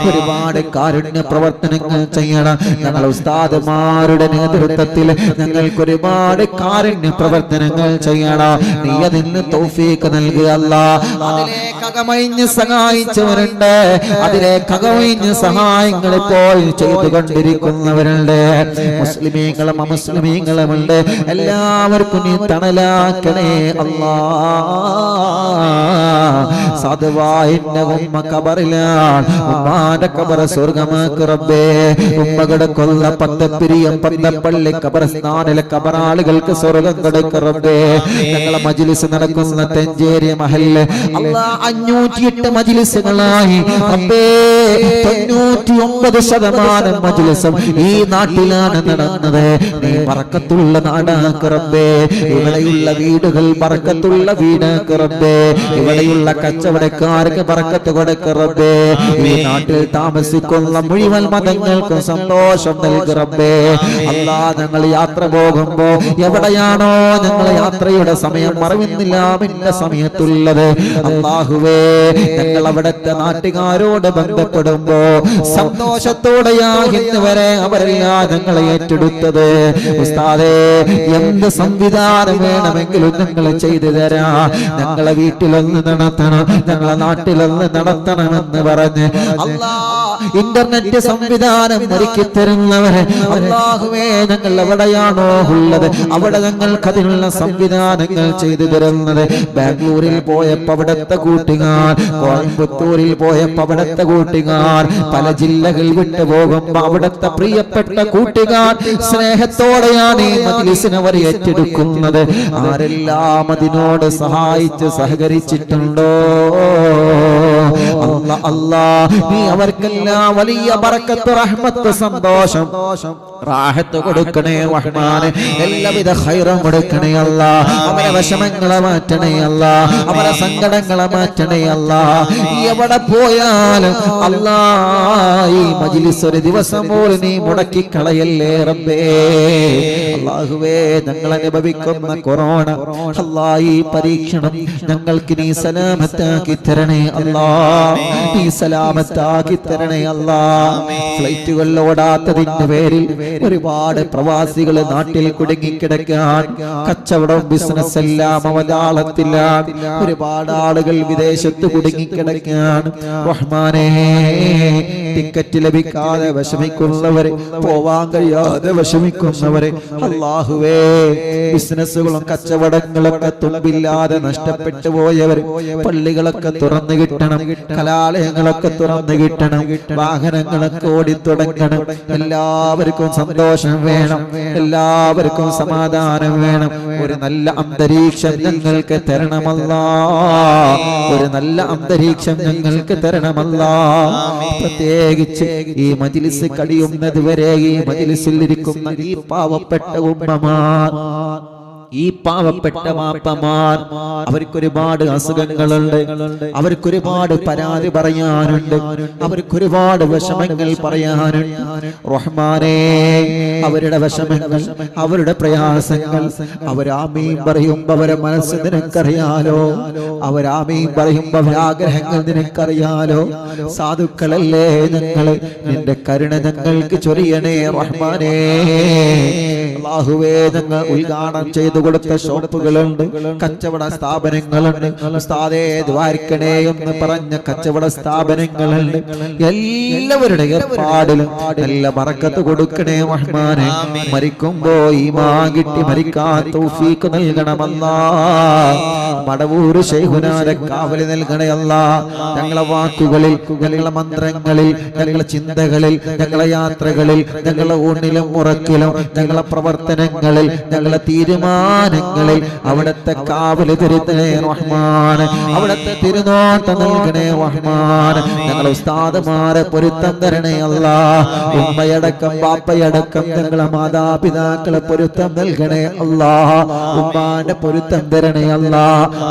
ഒരുപാട് കാരുണ്യ പ്രവർത്തനങ്ങൾ ചെയ്യണം. ഞങ്ങൾ ഉസ്താദുമാരുടെ നേതൃത്വത്തിൽ ഞങ്ങൾക്ക് ഒരുപാട് കാരുണ്യ പ്രവർത്തനങ്ങൾ ചെയ്യണം. നീ അതിന് തൗഫീഖ് നൽകുക അല്ലാ. അതിലേക്കകമഴിഞ്ഞ് സഹായിച്ചവരുണ്ട്, അതിലേക്കകമഴിഞ്ഞ് സഹായങ്ങൾ ഇപ്പോൾ ചെയ്തുകൊണ്ടിരിക്കുന്നവരുണ്ട്. മുസ്ലിമീങ്ങളും അമുസ്ലിമീങ്ങളുമുണ്ട്. എല്ലാവർക്കും നീ തണലാക്കണേ അല്ലാ. സാധുവായിന്റെ ഉമ്മ കബറിലാണ്. ഉമ്മാന്റെ കബർ സ്വർഗമാക്ക് റബ്ബേ. ഉമ്മകളുടെ കൊല്ല പത്തപ്പിരിയം പന്തപ്പള്ളി കബർസ്ഥാനിലെ കബറാളുകൾക്ക് സ്വർഗം കൊടുക്ക് റബ്ബേ. ഞങ്ങളെ മജ്ലിസ് നടക്കുന്ന തെഞ്ചേരി മഹല്ല് അല്ലാ 508 മജ്ലിസുകളായി റബ്ബേ 99% മജ്ലിസും ഈ നാട്ടിലാണ് നടന്നത്. നീ ബർക്കത്തുള്ള നാടാക്ക് റബ്ബേ. ഇവിടെയുള്ള വീടുകൾ ബർക്കത്തുള്ള വീടാക്ക് റബ്ബേ. ഇവിടെയുള്ള കച്ചവടക്കാർക്ക് ബർക്കത്ത് കൊടുക്ക് റബ്ബേ. ഈ നാട്ടിൽ താമസിക്കുന്ന മുഴുവൻ മതങ്ങൾക്കും സന്തോഷം നൽകു റബ്ബേ. അല്ലാ ഞങ്ങൾ യാത്ര പോകുമ്പോ എവിടെയാണോ ഞങ്ങളെ യാത്രയുടെ സമയം മറവിന്നില്ലാമിന്റെ സമയത്തുള്ളത് അല്ലാഹുവേ ഞങ്ങൾ അവിടുത്തെ നാട്ടുകാരോട് ബന്ധപ്പെട്ട് ബന്ധപ്പെടുമ്പോ സന്തോഷത്തോടെയാ ഇന്ന് വരെ അവരെല്ലാം ഞങ്ങളെ ഏറ്റെടുത്തത്. ഉസ്താദേ, എന്ത് സംവിധാനം വേണമെങ്കിലും ഞങ്ങൾ ചെയ്തു തരാം, ഞങ്ങളെ വീട്ടിലൊന്ന് നടത്തണം, ഞങ്ങളെ നാട്ടിലൊന്ന് നടത്തണമെന്ന് പറഞ്ഞ് ഇന്റർനെറ്റ് സംവിധാനം ഒരുക്കി തരുന്നവരെ അല്ലാഹുവേ, ഞങ്ങൾ എവിടെയാണോ ഉള്ളത് അവിടെ ഞങ്ങൾക്ക് അതിനുള്ള സംവിധാനങ്ങൾ ചെയ്തു തരുന്നത്. ബാംഗ്ലൂരിൽ പോയപ്പോ അവിടുത്തെ കൂട്ടുകാർ, കോയമ്പത്തൂരിൽ പോയപ്പോ അവിടുത്തെ കൂട്ടുകാർ, പല ജില്ലകൾ വിട്ടു പോകുമ്പോ അവിടുത്തെ പ്രിയപ്പെട്ട കൂട്ടുകാർ സ്നേഹത്തോടെയാണ് ഈ മജ്‌ലിസിനെ അവർ ഏറ്റെടുക്കുന്നത്. ആരെല്ലാം അതിനോട് സഹായിച്ച് സഹകരിച്ചിട്ടുണ്ടോ അല്ലാ, നീ അവർക്കെല്ലാം വലിയ ബറക്കത്ത്, റഹ്മത്ത്, സന്തോഷം, റാഹത്ത് കൊടുക്കണേ റഹ്മാനെ. എല്ലാവിധ ഖൈറും കൊടുക്കണേ അല്ലാ. അവരെ വിഷമങ്ങളെ മാറ്റണേ അല്ലാ, അവരെ സങ്കടങ്ങളെ മാറ്റണേ അല്ലാ. എവിടെ പോയാലും അല്ലാ, ഈ മജ്‌ലിസ് ഒരു ദിവസം പോലും നീ മുടക്കി കളയല്ലേ റബ്ബേ. അല്ലാഹുവേ, ഞങ്ങൾ അനുഭവിക്കുന്ന കൊറോണ അല്ലാ, ഈ പരീക്ഷണം ഞങ്ങൾക്ക് നീ സലാമത്താക്കി തരണേ അല്ലാ, നീ സലാമത്താക്കി തരണേ അല്ലാ. ഫ്ലൈറ്റുകൾ ഓടാത്തതിന്റെ പേരിൽ ഒരുപാട് പ്രവാസികൾ നാട്ടിൽ കുടുങ്ങിക്കിടക്കാൻ, കച്ചവടം ബിസിനസ് എല്ലാം അവതാളത്തിലാണ്. ഒരുപാട് ആളുകൾ വിദേശത്ത് കുടുങ്ങിക്കിടക്കാൻ. റഹ്മാനേ, ടിക്കറ്റ് ലഭിക്കാതെ വിഷമിക്കുന്നവരെ, പോവാൻ കഴിയാതെ വിഷമിക്കുന്നവരെ അല്ലാഹുവേ, ബിസിനസ്സുകളും കച്ചവടങ്ങളൊക്കെ തുമ്പില്ലാതെ നഷ്ടപ്പെട്ടു പോയവർ, പള്ളികളൊക്കെ തുറന്നു കിട്ടണം, കലാലയങ്ങളൊക്കെ തുറന്നു കിട്ടണം, വാഹനങ്ങളൊക്കെ ഓടിത്തുടങ്ങണം. എല്ലാവർക്കും സന്തോഷം വേണം, എല്ലാവർക്കും സമാധാനം വേണം. ഒരു നല്ല അന്തരീക്ഷം ഞങ്ങൾക്ക് തരണമല്ലാ, ഒരു നല്ല അന്തരീക്ഷം ഞങ്ങൾക്ക് തരണമല്ലാ. പ്രത്യേകിച്ച് ഈ മജ്‌ലിസ് കഴിയുന്നത് വരെ ഈ മജ്‌ലിസിൽ ഇരിക്കുന്ന ഈ പാവപ്പെട്ട ഉമ്മമാർ, ഈ പാവപ്പെട്ട മാപ്പമാർ, അവർക്കൊരുപാട് അസുഖങ്ങളുണ്ട്, അവർക്കൊരുപാട് പരാതി പറയാനുണ്ട്, അവർക്കൊരുപാട് വിഷമങ്ങൾ പറയാനുണ്ട്. റഹ്മാനേ, അവരുടെ വിഷമങ്ങൾ, അവരുടെ പ്രയാസങ്ങൾ അവരാമീൻ പറയുമ്പോ അവരെ മനസ്സ് നിനക്കറിയാലോ, അവരാമീൻ പറയുമ്പോ അവരാഗ്രഹങ്ങൾ നിനക്കറിയാലോ. സാധുക്കളല്ലേ ഞങ്ങള്, നിന്റെ കരുണ ഞങ്ങൾക്ക് ചൊരിയണേ റഹ്മാനേ. അല്ലാഹുവേ, ഞങ്ങൾ ഉദ്ഘാടനം ചെയ്തു കൊടുത്ത ഷോപ്പുകളുണ്ട്, കച്ചവട സ്ഥാപനങ്ങളുണ്ട്. ഉസ്താദേ ദ്വാരക്കണേ എന്ന് പറഞ്ഞ കച്ചവട സ്ഥാപനങ്ങളുണ്ട്. എല്ലാവരുടെ ഏർപ്പാടിലും നല്ല ബറക്കത്ത് കൊടുക്കണേ റഹ്മാനെ. മരിക്കുമ്പോ ഈമാൻ കിട്ടി മരിക്കാൻ തൗഫീഖ് നൽകണമല്ലാ. മടവൂർ ശൈഖുനാരെ കാവലി നൽകണേ അല്ലാ. ഞങ്ങളെ വാക്കുകളിൽ, ഞങ്ങളെ മന്ത്രങ്ങളിൽ, ഞങ്ങളെ ചിന്തകളിൽ, ഞങ്ങളെ യാത്രകളിൽ, ഞങ്ങളെ ഊണിലും ഉറക്കിലും, ഞങ്ങളെ പ്രവർത്തനങ്ങളിൽ, ഞങ്ങളെ തീരുമാനങ്ങളിൽ അവിടുത്തെ കാവല് തരുത്തണേ റഹ്മാൻ, അവിടുത്തെ തിരുനോട്ടം നൽകണേ റഹ്മാൻ. ഞങ്ങളെ ഉസ്താദുമാരെ പൊരുത്തം തരണേ അല്ലാ. ഉമ്മയടക്കം ബാപ്പയടക്കം ഞങ്ങളെ മാതാപിതാക്കളെ പൊരുത്തം നൽകണേ അല്ലാ. ഉമ്മാന്റെ പൊരുത്തം തരണേ അല്ലാ,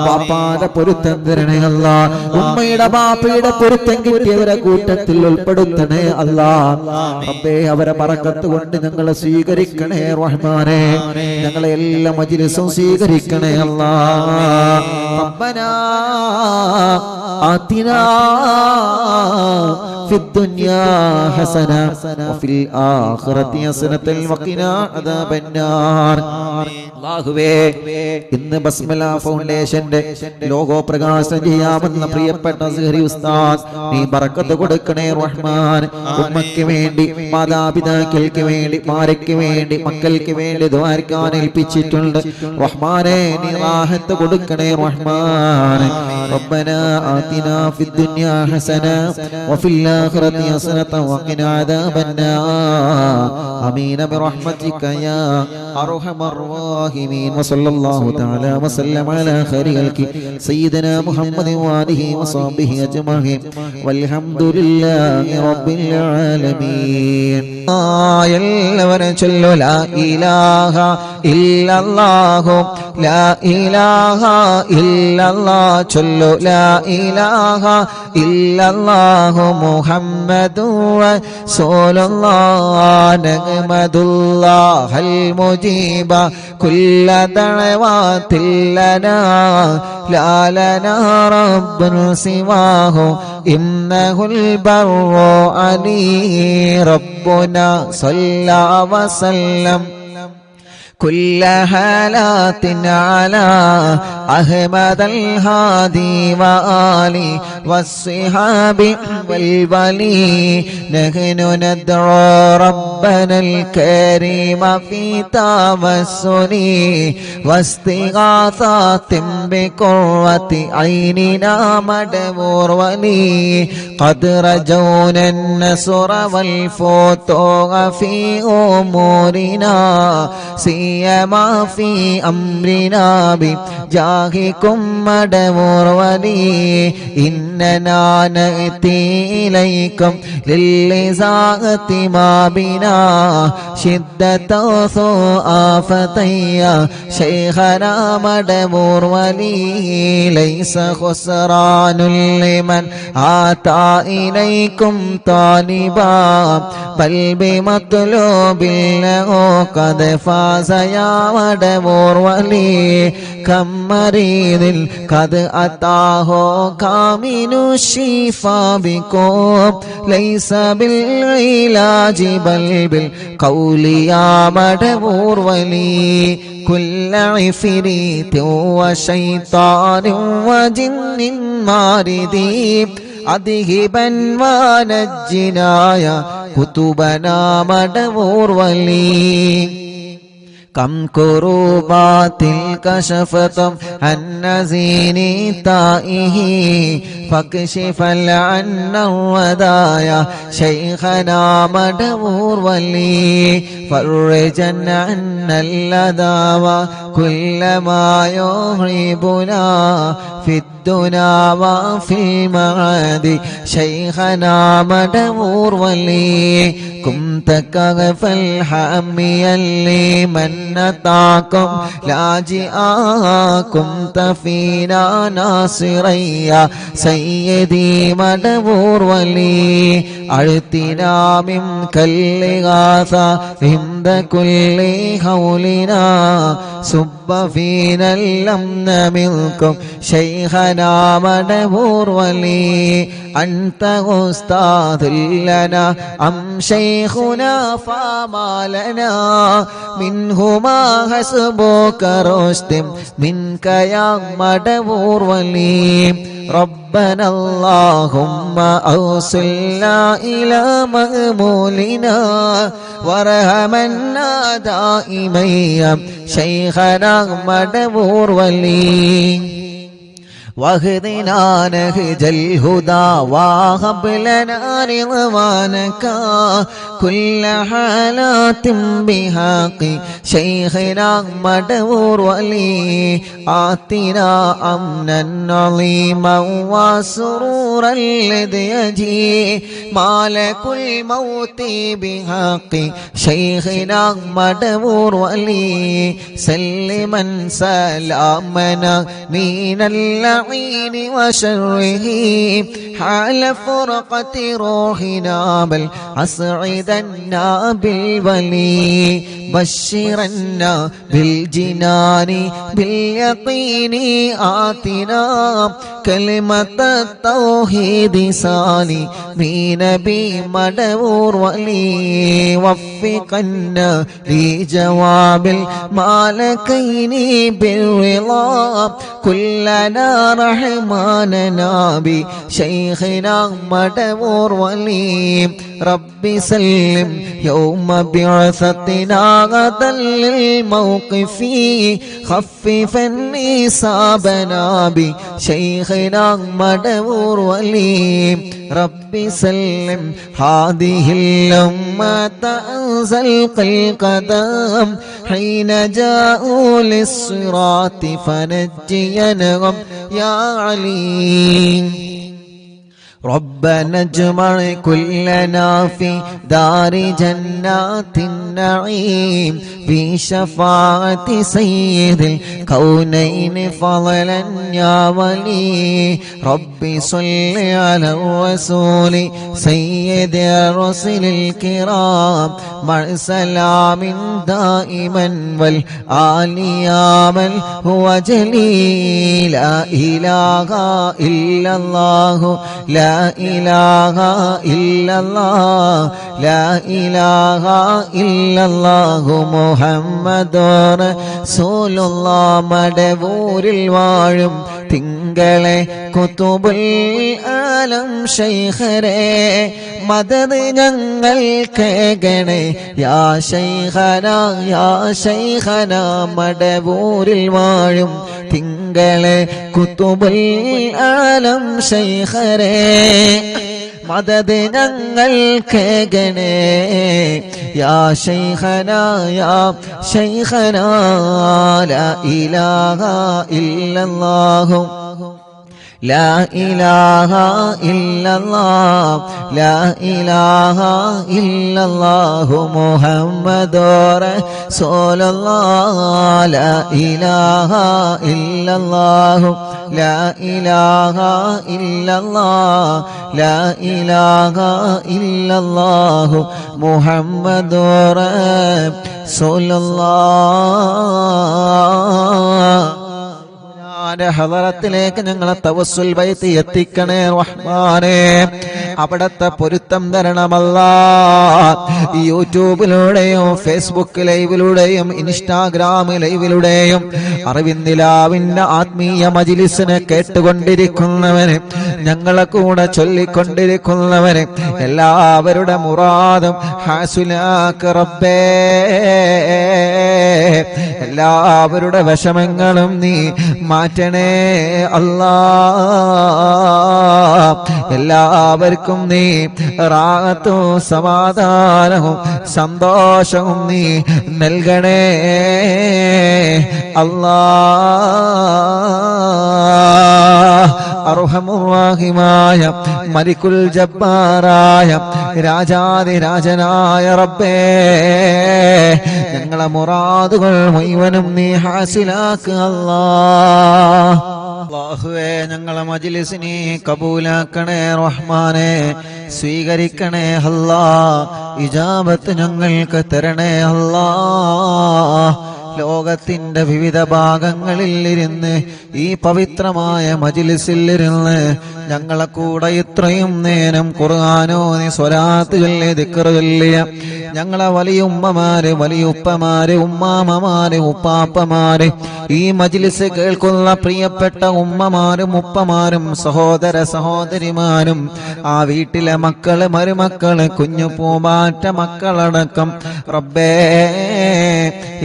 ബാപ്പാന്റെ പൊരുത്തം തരണേ അല്ലാ. ഉമ്മയുടെ ബാപ്പയുടെ പൊരുത്തം കിട്ടിയവരെ കൂട്ടത്തിൽ ഉൾപ്പെടുത്തണേ അല്ലാ. റബ്ബേ, അവരെ ബറക്കത്ത് കൊണ്ട് ഞങ്ങളെ സ്വീകരിക്കണേ റഹ്മാനെ. ഞങ്ങളെ എല്ലാ മജ്‌ലിസും സ്വീകരിക്കണേ അല്ലാ. റബ്ബനാ ആതിനാ ഫിദ്ദുനിയാ ഹസന വഫിൽ ആഖിറതി ഹസനതൻ വഖിനാ അദാബന്നാർ. അല്ലാഹുവേ, ഇന്ന് ബസ്മല ഫൗണ്ടേഷന്റെ ലോഗോ പ്രകാശനം ചെയ്യാമെന്ന പ്രിയപ്പെട്ട അസ്ഹരി ഉസ്താദ് നീ ബറക്കത്ത് കൊടുക്കണേ റഹ്മാൻ. ഉമ്മയ്ക്ക് വേണ്ടി, മാതാപിതാക്കൾക്ക് വേണ്ടി, ഭാര്യയ്ക്ക് വേണ്ടി, മക്കൾക്ക് വേണ്ടി ദുആർക്കാൻ ഏൽപ്പിച്ചിട്ടുണ്ട് റഹ്മാനെ. നീ റാഹത്ത് കൊടുക്കണേ റഹ്മാൻ. റബ്ബനാ ആതിനാ ഫിദ്ദുനിയാ ഹസന വഫിൽ ആഖിറതി ഹസനത വഖിനാ അദാബന്നാർ. ആമീൻ ബിറഹ്മതിക യാ അർഹമർ റഹീമീൻ. വസല്ലല്ലാഹു തആല വസല്ലമ അലാ ഖൈരി ഖൽഖി സയ്യിദനാ മുഹമ്മദിൻ വആലിഹി വസഹ്ബിഹി അജ്മഈൻ വൽഹംദുലില്ലാഹി റബ്ബിൽ ആലമീൻ. എല്ലാവരും ചൊല്ലു ലാ ഇലാഹ ഇല്ലല്ലാഹു, ലാ ഇലാഹ ഇല്ലല്ലാഹ്. ചൊല്ലു ലാ ഇലാഹ ഇല്ലല്ലാഹു മുഹമ്മദുർ റസൂലുള്ളാഹ്. നഹ്മദുല്ലാഹൽ മുജീബ് مجيب كل دعوات لنا لا لنا رب سواه إنه البر علي ربنا صلى وسلم كل حالات على أحمد الهادي وآله والصحاب والولي نحن ندعو ربنا الكريم في توسل واستغاثات بقرة عيننا مدبور ولي قد رجونا النصر والفتوح في أمورنا سيما في أمرنا بجاهكم مدبور ولي إننا نأتي إليكم للإزاءة ما بنا شدة آفتي شيخنا مدبور ولي ليس خسران لمن آتى إليكم طالبا بل بمطلوب له قد فاز يا مدبور ولي كم مريض قد أتاه كامل الشفاء بكم ليس بالعلاج بل بالقول يا مدبور ولي كل عفريت وشيطان وجن ماردي أذهبا ونجنا يا كتبنا مدبور ولي كم كروبات كشفتم عن نزين تائه فاكشف عنا الودايا شيخنا مدبور ولي فرجا عنا اللذى وكل ما يهربنا في الدنا وفي المعاد شيخنا مدبور ولي كنت كغف الحامي لمن نطاكم لاجئا كنت فينا ناصريا سيدي مدبور ولي أعطنا منك الإغاثة عند كل حولنا صب فينا الأمن منكم شيخنا مدبور ولي أنت أستاذ لنا أم شيخنا فما لنا منهما حسبك رشد منك يا مدبور ولي ربنا اللهم أوصلنا إلى مأمولنا وارحمنا دائما يا شيخنا مدبور ولي واهدنا نهج الهدى وهب لنا رضوانك كل حالات بحق شيخنا مدبور ولي آتنا أمنا عظيما وسرورا الذي يجي مالك الموت بحق شيخنا مدبور ولي سلما سلامنا من اللعين وشره حال فرقة روحنا بل أسعدنا بالولي بشرنا بالجنان باليقين آتنا كلمة التوحيد سالي بنبي مدبور ولي وفقنا لجواب المالكين بالرضا كلنا رحماننا بشيخنا مدبور ولي رب سلم يوم بعثتنا غدا للموقف خففا إصابنا بشيخنا مدبور ولي رب سلم هذه الأمة أنزل القدم حين جاءوا للصراط فنجينهم يا عليم ربنا اجمع كلنا في دار جنات النعيم بشفاعة سيد الكونين فضلا يا ولي ربي صل على الرسول سيد الرسل الكرام مع سلام دائما والآل يا من هو جليل لا إله إلا الله لا إله إلا الله لا إله إلا الله محمد رسول الله മടവൂരിൽ വാഴും തിങ്കളെ കുതുബുൽ ആലം ശൈഖരേ മദദ് ഞങ്ങൾ കേകണേ യാ ശൈഖന മടവൂരിൽ വാഴും തിങ്കളെ കുതുബുൽ ആലം ശൈഖരേ മദദ് ഞങ്ങൾ കേകണേ യാ ശൈഖന ലാ ഇലാഹ ഇല്ലല്ലാഹു لا إله إلا الله لا إله إلا الله محمد رسول الله لا إله إلا الله لا إله إلا الله لا إله إلا الله محمد رسول الله ഹളറത്തിലേക്ക് ഞങ്ങളെ തവസ്സുൽ ബൈത്ത് എത്തിക്കണേ റഹ്മാനേ അവിടത്തെ പൊരുത്തം തരണമല്ലാ യൂട്യൂബിലൂടെയും ഫേസ്ബുക്ക് ലൈവിലൂടെയും ഇൻസ്റ്റാഗ്രാം ലൈവിലൂടെയും അറിവിന്ദിലാവിന്റെ ആത്മീയ മജ്ലിസിനെ കേട്ടുകൊണ്ടിരിക്കുന്നവന് ഞങ്ങളെ കൂടെ ചൊല്ലിക്കൊണ്ടിരിക്കുന്നവന് എല്ലാവരുടെ മുറാദും ഹാസുലാക്ക് റബ്ബേ എല്ലാവരുടെ വിഷമങ്ങളും നീ മാറ്റണേ അല്ലാ എല്ലാവർക്കും നീ റാഹത്തും സമാധാനവും സന്തോഷവും നീ നൽകണേ അല്ലാ അർഹമുർ-റഹീമായ മലിക്കുൽ ജബ്ബാറായ രാജാധിരാജനായ റബ്ബേ ഞങ്ങളെ മുറാദുകൾ മുഴുവനും നീ ഹാസിലാക്കുക അല്ലാഹ് അല്ലാഹുവേ ഞങ്ങളെ മജ്ലിസിനെ കബൂലാക്കണേ റഹ്മാനേ സ്വീകരിക്കണേ അല്ലാഹ് ഇജാബത്ത് ഞങ്ങൾക്ക് തരണേ അല്ലാഹ് ലോകത്തിന്റെ വിവിധ ഭാഗങ്ങളിൽ ഇരുന്ന് ഈ പവിത്രമായ മജ്ലിസിൽ ഇരുന്ന് ഞങ്ങളെ കൂടെ ഇത്രയും നേരം ഖുർആനോ നീ സ്വലാത്ത് ചൊല്ലി ദിക്ർ ചൊല്ലിയ ഞങ്ങളെ വലിയ ഉമ്മമാര് വലിയ ഉപ്പമാര് ഉമ്മാമമാര് ഉപ്പാപ്പമാര് ഈ മജ്ലിസ് കേൾക്കുന്ന പ്രിയപ്പെട്ട ഉമ്മമാരും ഉപ്പമാരും സഹോദര സഹോദരിമാരും ആ വീട്ടിലെ മക്കള് മരുമക്കള് കുഞ്ഞു പൂമാറ്റ മക്കളടക്കം റബ്ബേ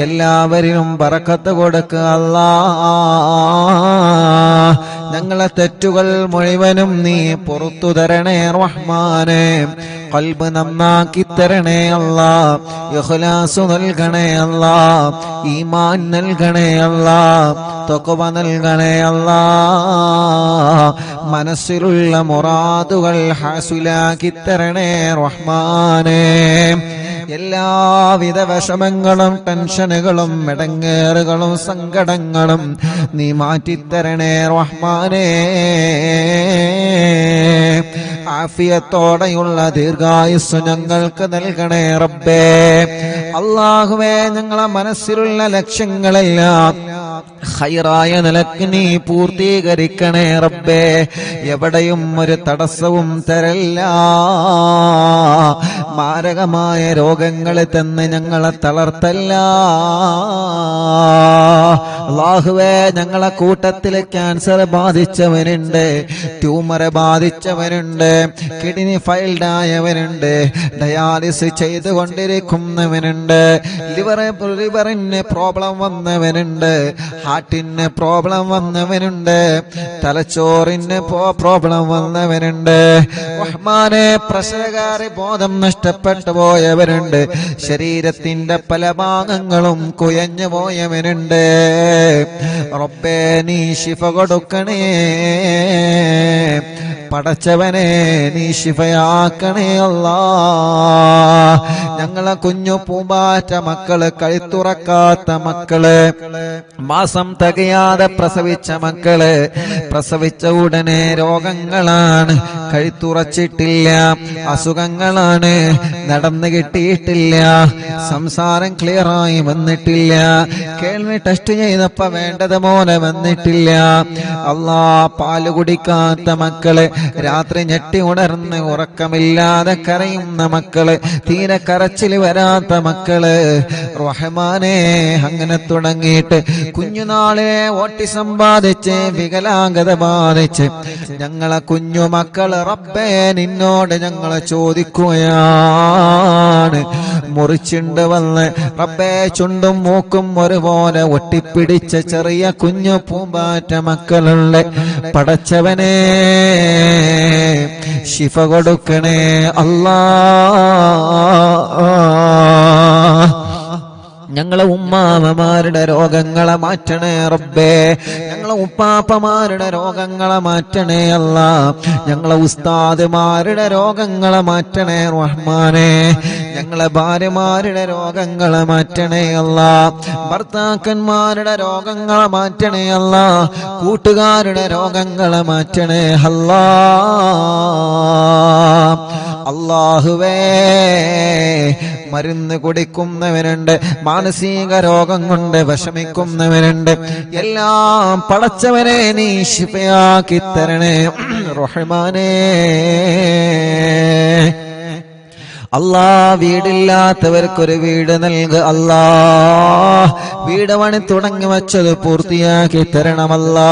എല്ലാവരിലും ബറക്കത്ത് കൊടുക്കുക അല്ലാഹ് ഞങ്ങളെ തെറ്റുകൾ മുഴുവനും നീ പുറത്തു തരണേ റഹ്മാനേ ഖൽബ് നന്നാക്കി തരണേ അല്ലാഹ് ഇഖ്ലാസ് നൽകണേ അല്ലാഹ് ഈമാൻ നൽകണേ അല്ലാഹ് തഖ്വ നൽകണേ അല്ലാഹ് മനസ്സിലുള്ള മുറാദുകൾ ഹാസിലാക്കി തരണേ റഹ്മാനേ എല്ലാവിധ വിഷമങ്ങളും ടെൻഷനുകളും ഇടങ്ങേറുകളും സങ്കടങ്ങളും നീ മാറ്റിത്തരണേ റഹ്മാനേ ആഫിയത്തോടെയുള്ള ദീർഘായുസ് ഞങ്ങൾക്ക് നൽകണേ റബ്ബേ അല്ലാഹുവേ ഞങ്ങളെ മനസ്സിലുള്ള ലക്ഷ്യങ്ങളെല്ലാം ഖൈറായ നിലക്ക് നീ പൂർത്തീകരിക്കണേ റബ്ബേ എവിടെയും ഒരു തടസ്സവും തരല്ല മാരകമായ രോഗങ്ങളെ തന്ന് ഞങ്ങളെ തളർത്തല്ല അല്ലാഹുവേ ഞങ്ങളെ കൂട്ടത്തിൽ ക്യാൻസർ ബാധിച്ചവനുണ്ട് ട്യൂമർ ബാധിച്ചവനുണ്ട് കിഡ്നി ഫെയിൽഡ് ആയവനുണ്ട് ഡയാലിസിസ് ചെയ്തുകൊണ്ടിരിക്കുന്നവനുണ്ട് ലിവറിന് പ്രോബ്ലം വന്നവനുണ്ട് ഹാർട്ടിന് പ്രോബ്ലം വന്നവനുണ്ട് തലച്ചോറിന് പ്രോബ്ലം വന്നവനുണ്ട് റഹ്മാനെ പ്രസവകാരി ബോധം നഷ്ടപ്പെട്ടു പോയവരുണ്ട് ശരീരത്തിന്റെ പല ഭാഗങ്ങളും കുയഞ്ഞു പോയവനുണ്ട് റബ്ബേ നീ ശിഫ കൊടുക്കണേ പടച്ചവനെ നീ ശിഫയാക്കണേ അല്ലാ. ഞങ്ങളെ കുഞ്ഞു പൂമ്പാറ്റ മക്കള്, കഴുത്തുറക്കാത്ത മക്കള്, മാസം തികയാതെ പ്രസവിച്ച മക്കള്, പ്രസവിച്ച ഉടനെ രോഗങ്ങളാണ്, കഴുത്തുറച്ചിട്ടില്ല, അസുഖങ്ങളാണ്, നടന്നു കിട്ടിയിട്ടില്ല, സംസാരം ക്ലിയറായി വന്നിട്ടില്ല, കേൾവി ടെസ്റ്റ് ചെയ്തപ്പോ വേണ്ടത് പോലെ വന്നിട്ടില്ല. അല്ലാ, പാല് കുടിക്കാത്ത മക്കള്, രാത്രി ഞെട്ടി ഉണർന്ന് ഉറക്കമില്ലാതെ കരയുന്ന മക്കള്, തീരെ കരച്ചിൽ വരാത്ത മക്കള്, റഹ്മാനേ അങ്ങനെ തുടങ്ങിയിട്ട് കുഞ്ഞുനാളിലെ ഓട്ടിസം ബാധിച്ച് വികലാംഗത ബാധിച്ച് ഞങ്ങളെ കുഞ്ഞു മക്കള് റബ്ബേ നിന്നോട് ഞങ്ങളെ ചോദിക്കുകയാണ്. മുറിച്ചുണ്ട് വന്ന് റബ്ബേ ചുണ്ടും മൂക്കും ഒരുപോലെ ഒട്ടിപ്പിടിച്ച ചെറിയ കുഞ്ഞു പൂമ്പാറ്റ മക്കളുള്ള പടച്ചവനെ ശിഫ കൊടുക്കണേ അല്ലാ. ഞങ്ങളെ ഉമ്മാമമാരുടെ രോഗങ്ങളെ മാറ്റണേ റബ്ബേ. ഞങ്ങളെ ഉപ്പാപ്പമാരുടെ രോഗങ്ങളെ മാറ്റണേ അല്ലാ. ഞങ്ങളെ ഉസ്താദുമാരുടെ രോഗങ്ങളെ മാറ്റണേ റഹ്മാനേ. ഞങ്ങളെ ഭാര്യമാരുടെ രോഗങ്ങളെ മാറ്റണേ അല്ലാ. ഭർത്താക്കന്മാരുടെ രോഗങ്ങളെ മാറ്റണേ അല്ലാ. കൂട്ടുകാരുടെ രോഗങ്ങളെ മാറ്റണേ അല്ലാ. അല്ലാഹുവേ, മരുന്ന് കുടിക്കുന്നവനുണ്ട്, മാനസിക രോഗം കൊണ്ട് വിഷമിക്കുന്നവനുണ്ട്, എല്ലാം പടച്ചവനെ നീ ശിഫയാക്കി തരണേ റഹ്മാനേ. അല്ലാ, വീടില്ലാത്തവർക്കൊരു വീട് നൽക അല്ലാ. വീട് പണി തുടങ്ങി വച്ചത് പൂർത്തിയാക്കി തരണമല്ലാ.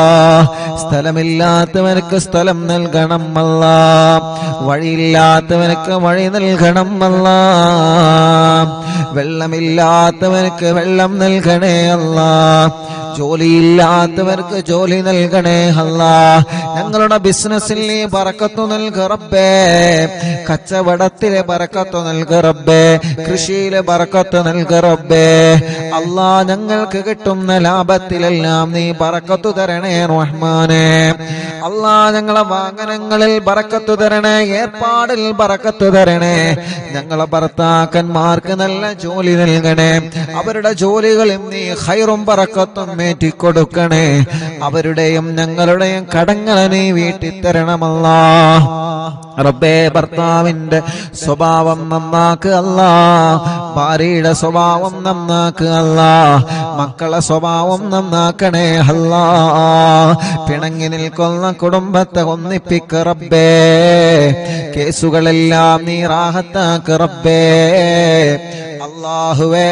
സ്ഥലമില്ലാത്തവർക്ക് സ്ഥലം നൽകണം അല്ലാ. വഴിയില്ലാത്തവർക്ക് വഴി നൽകണം അല്ലാ. വെള്ളമില്ലാത്തവർക്ക് വെള്ളം നൽകണേ അല്ലാ. ജോലിയില്ലാത്തവർക്ക് ജോലി നൽകണേ അല്ലാ. ഞങ്ങളുടെ ബിസിനസ്സിൽ നീ ബറക്കത്ത് നൽക റബ്ബേ. കച്ചവടത്തിലെ ബറക്കത്ത് നൽക റബ്ബേ. കൃഷിയിലെ ബറക്കത്ത് നൽക റബ്ബേ. അല്ലാ, ഞങ്ങൾക്ക് കിട്ടുന്ന ലാഭത്തിലെല്ലാം നീ ബറക്കത്ത് തരണേ റഹ്മാനേ. അല്ലാ, ഞങ്ങളെ വാഹനങ്ങളിൽ ബറക്കത്ത് തരണേ, ഏർപ്പാടിൽ ബറക്കത്ത് തരണേ. ഞങ്ങളെ ഭർത്താക്കന്മാർക്ക് നല്ല ജോലി നൽകണേ. അവരുടെ ജോലികളിൽ നീ ഖൈറും ബറക്കത്തും കൊടുക്കണേ. അവരുടെയും ഞങ്ങളുടെയും കടങ്ങളെ നീ വീട്ടിത്തരണമല്ലാ. റബ്ബേ, ഭർത്താവിന്റെ സ്വഭാവം നന്നാക്കുക അല്ലാ. ഭാര്യയുടെ സ്വഭാവം നന്നാക്കുക അല്ലാ. മക്കളെ സ്വഭാവം നന്നാക്കണേ അല്ലാ. പിണങ്ങി നിൽക്കുന്ന കുടുംബത്തെ ഒന്നിപ്പിക്ക റബ്ബേ. കേസുകളെല്ലാം നീ റാഹത്താക്ക റബ്ബേ. അല്ലാഹുവേ,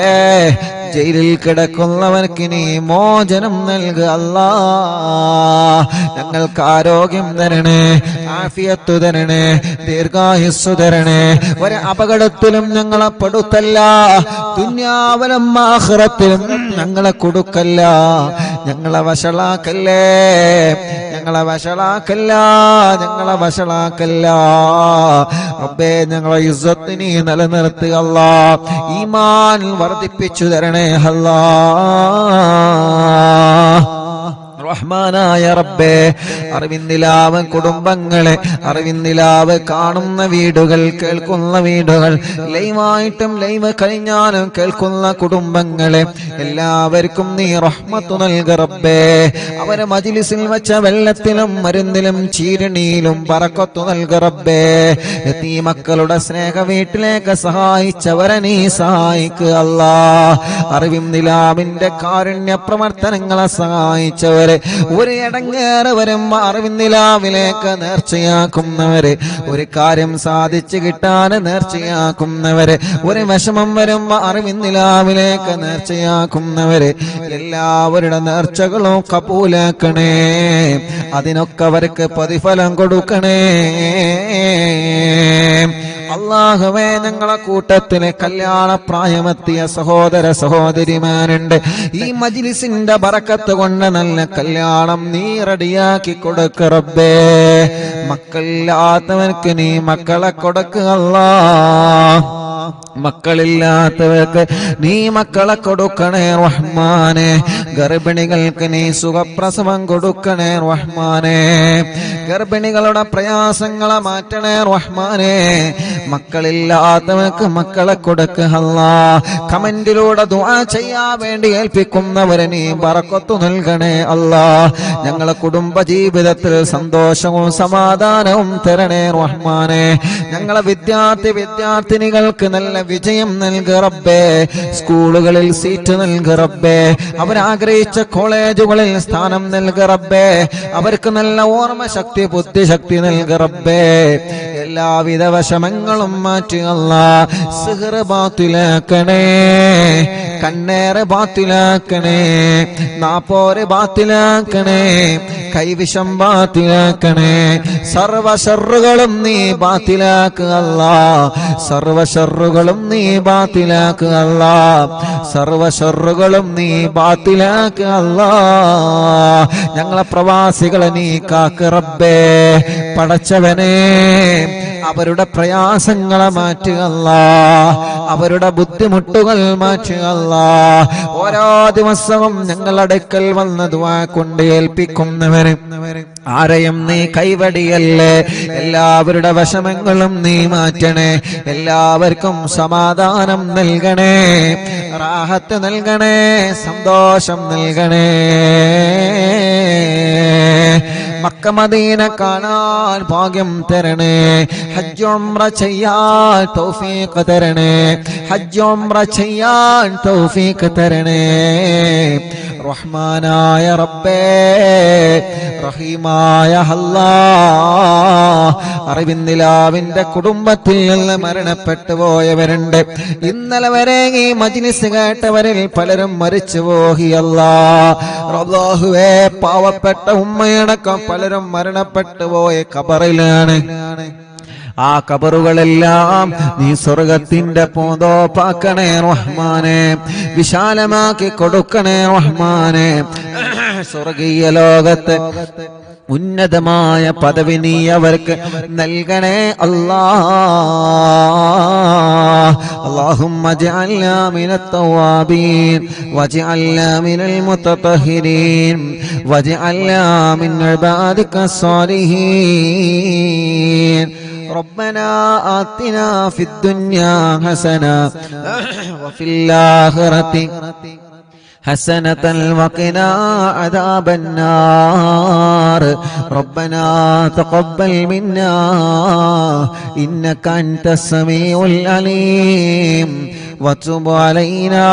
ജയിലിൽ കിടക്കുന്നവർക്ക് നീ മോചനം നൽകുക അല്ലാ. ഞങ്ങൾക്ക് ആരോഗ്യം തരണേ, ആഫിയത്ത് തരണേ, ദീർഘായുസ്സു തരണേ. ഒരു അപകടത്തിലും ഞങ്ങളെ പെടുത്തല്ല. ദുനിയാവിലും ആഖിറത്തിലും ഞങ്ങളെ കൊടുക്കല്ല. ഞങ്ങളെ വഷളാക്കല്ലേ, ഞങ്ങളെ വഷളാക്കല്ല, ഞങ്ങളെ വഷളാക്കല്ല റബ്ബേ. ഞങ്ങളെ ഇസ്സത്ത് നീ നിലനിർത്തുക അല്ലാ. ഈമാൻ വർദ്ധിപ്പിച്ചു തരണേ അല്ലാ. റഹ്മാനായ റബ്ബേ, അറിവിന്ദിലാവ് കുടുംബങ്ങളെ, അറിവിന്ദിലാവ് കാണുന്ന വീടുകൾ, കേൾക്കുന്ന വീടുകൾ, ലൈവായിട്ടും ലൈവ് കഴിഞ്ഞാലും കേൾക്കുന്ന കുടുംബങ്ങളെ എല്ലാവർക്കും നീ റഹ്മത്ത് നൽക റബ്ബേ. അവരെ മജ്ലിസിൽ വെച്ച വെള്ളത്തിലും മരുന്നിലും ചീരണിയിലും ബറക്കത്ത് നൽക റബ്ബേ. ഈ മക്കളുടെ സ്നേഹ വീട്ടിലേക്ക് സഹായിച്ചവരെ നീ സഹായിക്കുക അല്ലാ. അറിവിന്ദിലാവിന്റെ കാരുണ്യ പ്രവർത്തനങ്ങളെ സഹായിച്ചവരെ, ഒരു ഇടങ്ങേറ് വരുമ്പോ അറിവിന്ദിലാവിലേക്ക് നേർച്ചയാക്കുന്നവര്, ഒരു കാര്യം സാധിച്ചു കിട്ടാൻ നേർച്ചയാക്കുന്നവര്, ഒരു വിഷമം വരുമ്പോ അറിവിന്ദിലാവിലേക്ക് നേർച്ചയാക്കുന്നവര്, എല്ലാവരുടെ നേർച്ചകളും കബൂലാക്കണേ. അതിനൊക്കെ അവർക്ക് പ്രതിഫലം കൊടുക്കണേ. അല്ലാഹുവേ, ഞങ്ങളെ കൂട്ടത്തിലെ കല്യാണ പ്രായമെത്തിയ സഹോദര സഹോദരിമാരുണ്ട്. ഈ മജ്ലിസിന്റെ ബറക്കത്ത് കൊണ്ട് നല്ല കല്യാണം നീ റെഡിയാക്കി കൊടുക്ക റബ്ബേ. മക്കളില്ലാത്തവർക്ക് നീ മക്കളെ കൊടുക്കുക അല്ലാ. മക്കളില്ലാത്തവർക്ക് നീ മക്കളെ കൊടുക്കണേ റഹ്മാനെ. ഗർഭിണികൾക്ക് നീ സുഖപ്രസവം കൊടുക്കണേ റഹ്മാനെ. ഗർഭിണികളുടെ പ്രയാസങ്ങളെ മാറ്റണേ റഹ്മാനെ. മക്കളില്ലാത്തവർക്ക് മക്കളെ കൊടുക്കുക അല്ലാ. കമന്റിലൂടെ ദുആ ചെയ്യാൻ വേണ്ടി ഏൽപ്പിക്കുന്നവരെ നീ ബറക്കത്ത് നൽകണേ അല്ലാ. ഞങ്ങളെ കുടുംബ ജീവിതത്തിൽ സന്തോഷവും സമാധാനവും തരണേ റഹ്മാനെ. ഞങ്ങളെ വിദ്യാർത്ഥിനികൾക്ക് നല്ല വിജയം നൽക റബ്ബേ. സ്കൂളുകളിൽ സീറ്റ് നൽക റബ്ബേ. അവരാഗ്രഹിച്ച കോളേജുകളിൽ സ്ഥാനം നൽക റബ്ബേ. അവർക്ക് നല്ല ഓർമ്മ ശക്തി ബുദ്ധിശക്തി നൽക റബ്ബേ. എല്ലാവിധ വിഷമങ്ങളും മാറ്റി അല്ലാ. സിഹ്ർ ബാത്തിലാക്കണേ, കണ്ണേറ് ബാത്തിലാക്കണേ, നാപ്പോര് ബാത്തിലാക്കണേ, കൈവിഷം ബാത്തിലാക്കണേ. സർവ ശർറുകളും നീ ബാത്തിലാക്കുക അല്ലാ. സർവ ശർറുകളും നീ ബാത്തിലാക്കുക അല്ലാ. സർവ ശർറുകളും നീ ബാത്തിലാക്കുക അല്ലാ. ഞങ്ങളെ പ്രവാസികളെ നീ കാക്ക് റബ്ബേ. പടച്ചവനെ അവരുടെ പ്രയാസങ്ങളെ മാറ്റുക അല്ലാ. അവരുടെ ബുദ്ധിമുട്ടുകൾ മാറ്റുക അല്ലാ. ഓരോ ദിവസവും ഞങ്ങളുടെ അടുക്കൽ വന്ന ദുആ കൊണ്ട് ഏൽപ്പിക്കുന്നവര് ആരെയും നീ കൈവടിയല്ലേ. എല്ലാവരുടെ വിഷമങ്ങളും നീ മാറ്റണേ. എല്ലാവർക്കും സമാധാനം നൽകണേ, റാഹത്ത് നൽകണേ, സന്തോഷം നൽകണേ. മക്ക മദീന കാണാൻ ഭാഗ്യം തരണേ. ഹജ്ജ് ഉംറ ചെയ്യാൻ തൗഫീഖ് തരണേ. ഹജ്ജ് ഉംറ ചെയ്യാൻ തൗഫീഖ് തരണേ. റഹ്മാനായ റബ്ബേ, റഹീമായ അല്ലാഹ്. അറിവിന്ദിലാവിന്റെ കുടുംബത്തിൽ നിന്ന് മരണപ്പെട്ടു പോയവരുണ്ട്. ഇന്നലെ വരെ ഈ മജ്ലിസ് കേട്ടവരിൽ പലരും മരിച്ചു പോയി അല്ലാഹ്. അല്ലാഹുവേ, പാവപ്പെട്ട ഉമ്മയടക്കം പലരും മരണപ്പെട്ടു പോയ ഖബറിലാണ്. ആ ഖബറുകളെല്ലാം നീ സ്വർഗത്തിന്റെ പൂന്തോപ്പാക്കണേ റഹ്മാനെ. വിശാലമാക്കി കൊടുക്കണേ റഹ്മാനെ. സ്വർഗീയ ലോകത്ത് ഉന്നതമായ പദവി നീ അവർക്ക് നൽകണേ അല്ലാഹ്. اللهم اجعلنا من التوابين واجعلنا من المتطهرين واجعلنا من عبادك الصالحين. ربنا آتنا في الدنيا حسنة وفي الآخرة حسنة وقنا عذاب النار. ربنا تقبل منا إنك أنت السميع العليم وتب علينا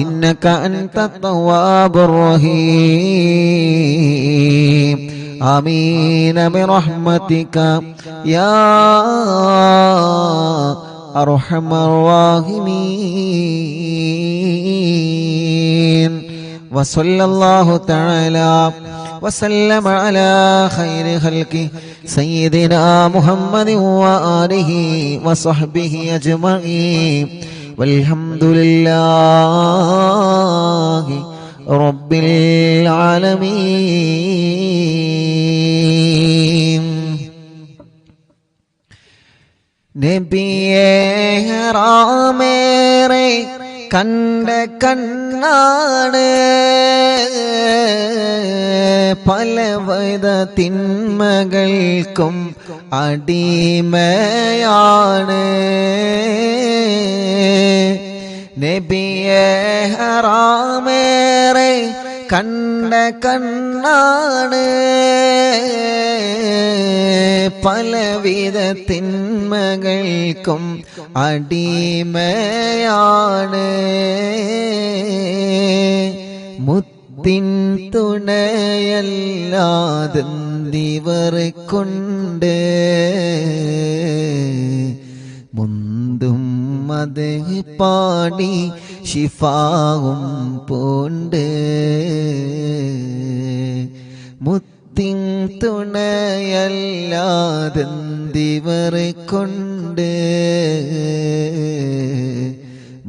إنك أنت التواب الرحيم. آمين برحمتك يا أرحم الراحمين. وصلى الله تعالى وسلم على خير خلقه سيدنا محمد وآله وصحبه أجمعين. والحمد لله رب العالمين. നബിയേ ഹറാമേറെ കണ്ട കണ്ണാണ്, പലവിധ തിന്മകൾക്കും അടിമയാണ്. നബിയേ ഹറാമേറെ കണ്ട കണ്ണാണ്, പലവിധ തിന്മകൾക്കും അടിമയാണ്. മുത്തിൻ തുണയല്ലാതെന്തിവർ കൊണ്ട് മുന്തും മദ് പാടി ശിഫാവും പോണ്ട്. മുത്തിൻ തുണയല്ലാതെന്തിവർ കൊണ്ട്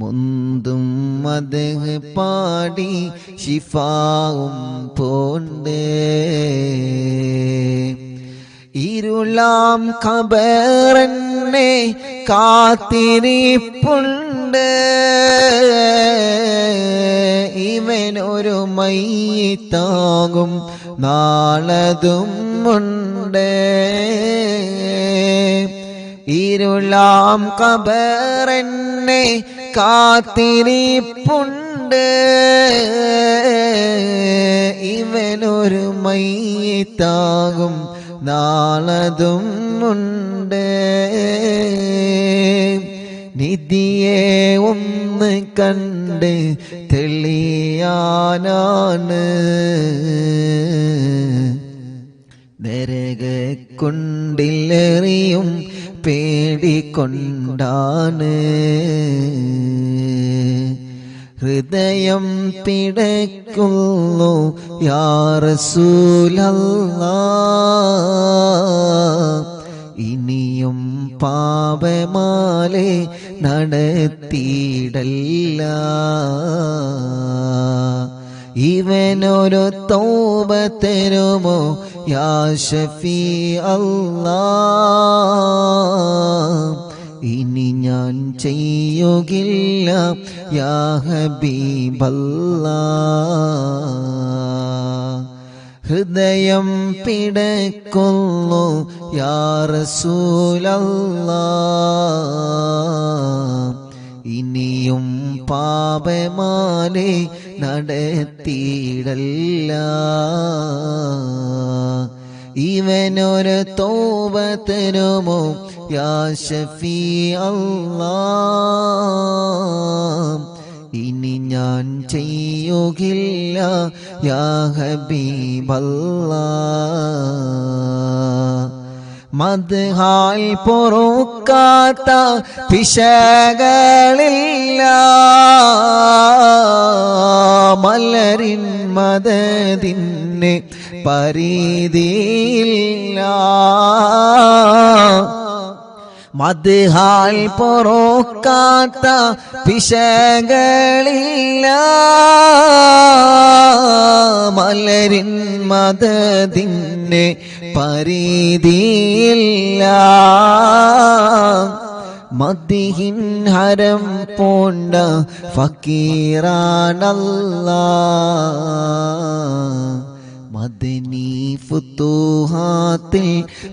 മുന്തും മദ് പാടി ശിഫാവും പോണ്ട്. ഇരുളാം ഖബറെന്ന എന്നെ കാത്തിരിപ്പുണ്ട് ഇവനൊരു മയ്യിത്താകും നാളതും ഉണ്ട് ഇരുളാം ഖബറെന്നെ കാത്തിരിപ്പുണ്ട് ഇവനൊരു മയ്യിത്താകും നാളതും ഉണ്ട് നിധിയെ ഒന്ന് കണ്ട് തെളിയാനാണ് നരകക്കുണ്ടിലെറിയും പേടിക്കൊണ്ടാണ് ഹൃദയം പിടയ്ക്കുന്നു യാ റസൂലല്ലാഹ് ഇനിയും പാപമാലെ നടത്തിയിടല്ല ഇവനൊരു തൗബ തരുമോ യാ ഷഫീ അല്ലാഹ് ഇനി ഞാൻ ചെയ്യുകില്ല യാ ഹബീബല്ലാഹ് ഹൃദയം പിടയ്ക്കുന്നു യാ റസൂലല്ലാഹ് ഇനിയും പാപമാലെ നടത്തിയിടല്ല ഇവനൊരു തൗബ തരുമോ യാ ഷഫീ അല്ലാഹ് ഇനി ഞാൻ ചെയ്യുകില്ല യാ ഹബീബല്ലാഹ് മദ്ഹാൽ പൊറുക്കാത്ത പിശകളില്ല മലരിൻ മദദിന് പരിധിയില്ല മദ്ഹാൽ പൊറുക്കാത്ത പിശകളില്ല മലരിൻ മദദിന് പരിധിയില്ല മദ്ഹിൻ ഹരം പോണ്ട ഫക്കീറാനല്ലാഹ് മദനി ഫുതുഹാത്തിൽ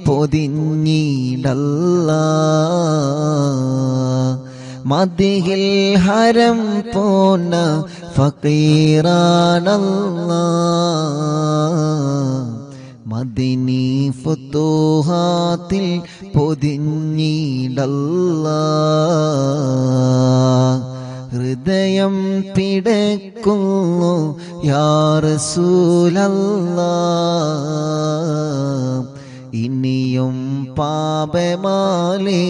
പൊതിഞ്ഞിടല്ലാഹ് മദ്ഹിൽ ഹരം പോണ്ട ഫക്കീറാനല്ലാഹ് മദനി ഫുതുഹാത്തിൽ പൊതിഞ്ഞിടല്ലാഹ് ഹൃദയം പിടയ്ക്കുന്നു യാ റസൂലല്ലാഹ് ഇനിയും പാപമാലെ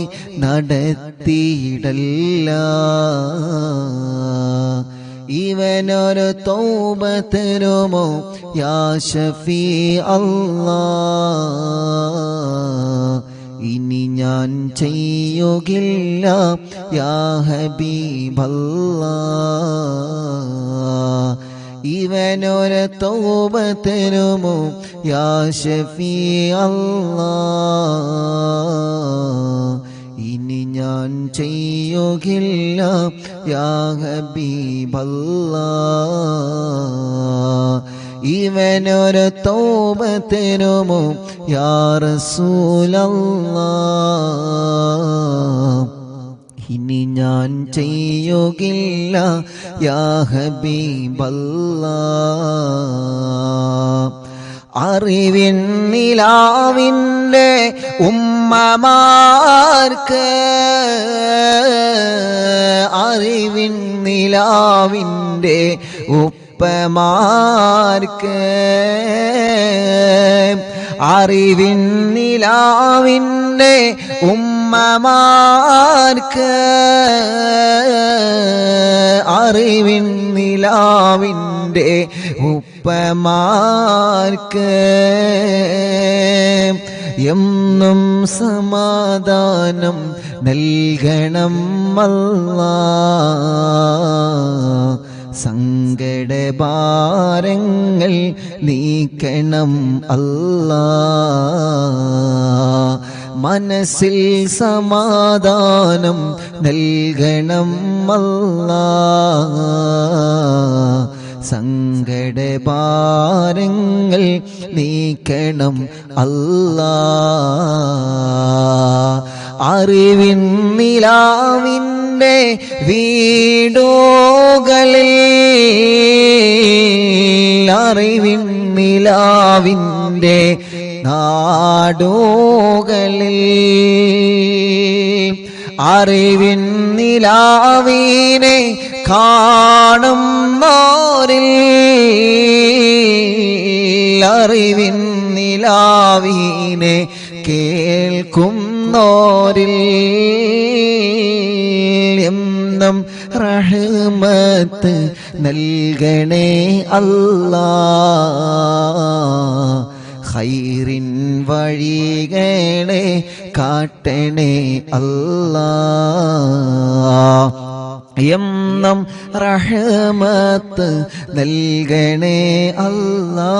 നടത്തിയിടല്ല ഇവനൊരു തൗബ തരുമോ യാ ഷഫീ അല്ലാഹ് ഇനി ഞാൻ ചെയ്യുകില്ല യാ ഹബീബല്ലാഹ് ഇവനൊരു തൗബ തരുമോ യാ ഷഫീ അല്ലാഹ് ഇനി ഞാൻ ചെയ്യുകില്ല യാ ഹബീബല്ലാഹ് ഇവനൊരു തൗബ തരുമോ യാ റസൂലല്ലാഹ് ഇനി ഞാൻ ചെയ്യുകില്ല യാ ഹബീബല്ലാഹ് അറിവിൻ നിലാവിൻ്റെ ഉമ്മമാർക്ക് അറിവിൻ നിലാവിൻ്റെ ഉപ്പമാർക്ക് അറിവിൻ നിലാവിൻ്റെ ഉമ്മമാർക്ക് അറിവിൻ നിലാവിൻ്റെ ഉപ്പമാർക്ക് എന്നും സമാധാനം നൽകണം അല്ലാഹ് സങ്കടഭാരങ്ങൾ നീക്കണം അല്ലാഹ് മനസ്സിൽ സമാധാനം നൽകണം അല്ലാ സങ്കടഭാരങ്ങൾ നീക്കണം അല്ലാ അറിവിൻ നിലാവിൻ്റെ വീടുകളിൽ അറിവിൻ നിലാവിൻ്റെ നാടുകളിൽ അറിവിൻ നിലാവിനെ കാണുന്നോരിൽ അറിവിൻ നിലാവിനെ കേൾക്കുന്നോരിൽ എന്നും റഹ്മത്ത് നൽകണേ അല്ലാ ഖൈറിൻ വഴികളെ കാട്ടണേ അല്ലാ എന്നും റഹ്മത്ത് നൽകണേ അല്ലാ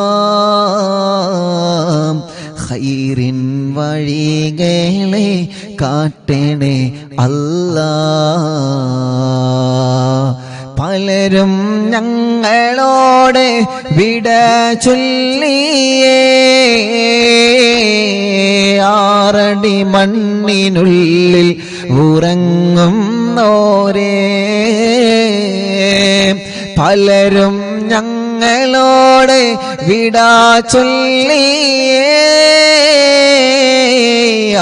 ഖൈറിൻ വഴികളെ കാട്ടണേ അല്ലാ പലരും ഞങ്ങളോട് വിട ചൊല്ലിയേ ആറടി മണ്ണിനുള്ളിൽ ഉറങ്ങുന്നോരേ പലരും ഞങ്ങളോട് വിട ചൊല്ലിയേ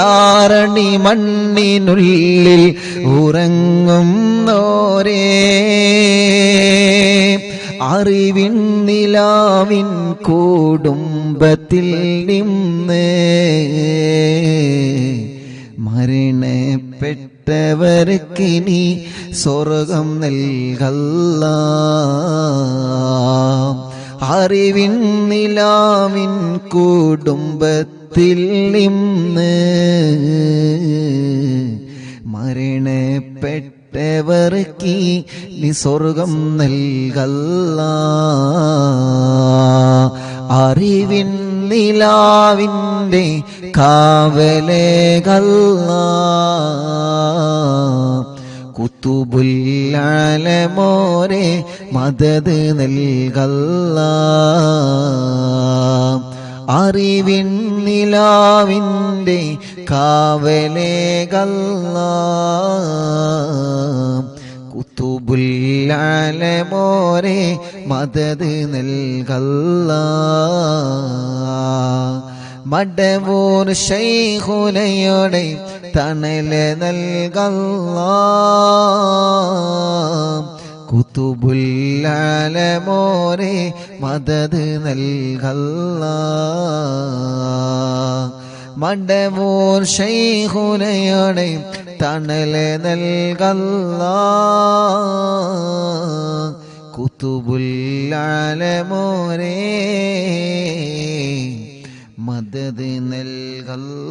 ആറടി മണ്ണിനുള്ളിൽ ഉറങ്ങുന്നോരേ അറിവിൻ നിലാവിൻ കുടുംബത്തിൽ നിന്ന് മരണപ്പെട്ടവർക്കിനി സ്വർഗം നൽകല്ലാ അറിവിൻ നിലാവിൻ കുടുംബത്തിൽ നിന്ന് മരണപ്പെട്ടവർക്ക് നീ സ്വർഗം നൽകല്ലാ അറിവിൻ നിലാവിൻ്റെ കാവലേകല്ലാ കുത്തുബുൽ ആലമോരെ മദദ് നൽകല്ലാ അറിവിൻ നിലാവിൻ്റെ കാവലേകല്ലാ കുത്തുബുൽ ആലമോരെ മദദ് നൽകല്ലാ മടവൂർ ശൈഖുനയുടെ തണല് നൽകല്ലാ കുത്തുബുൽ ആലമോരെ മദദ് നൽകല്ലാ മടവൂർ ശൈഖുനയുടെ തണല് നൽകല്ലാ കുത്തുബുൽ ആലമോരെ മദദ് നൽകല്ലാ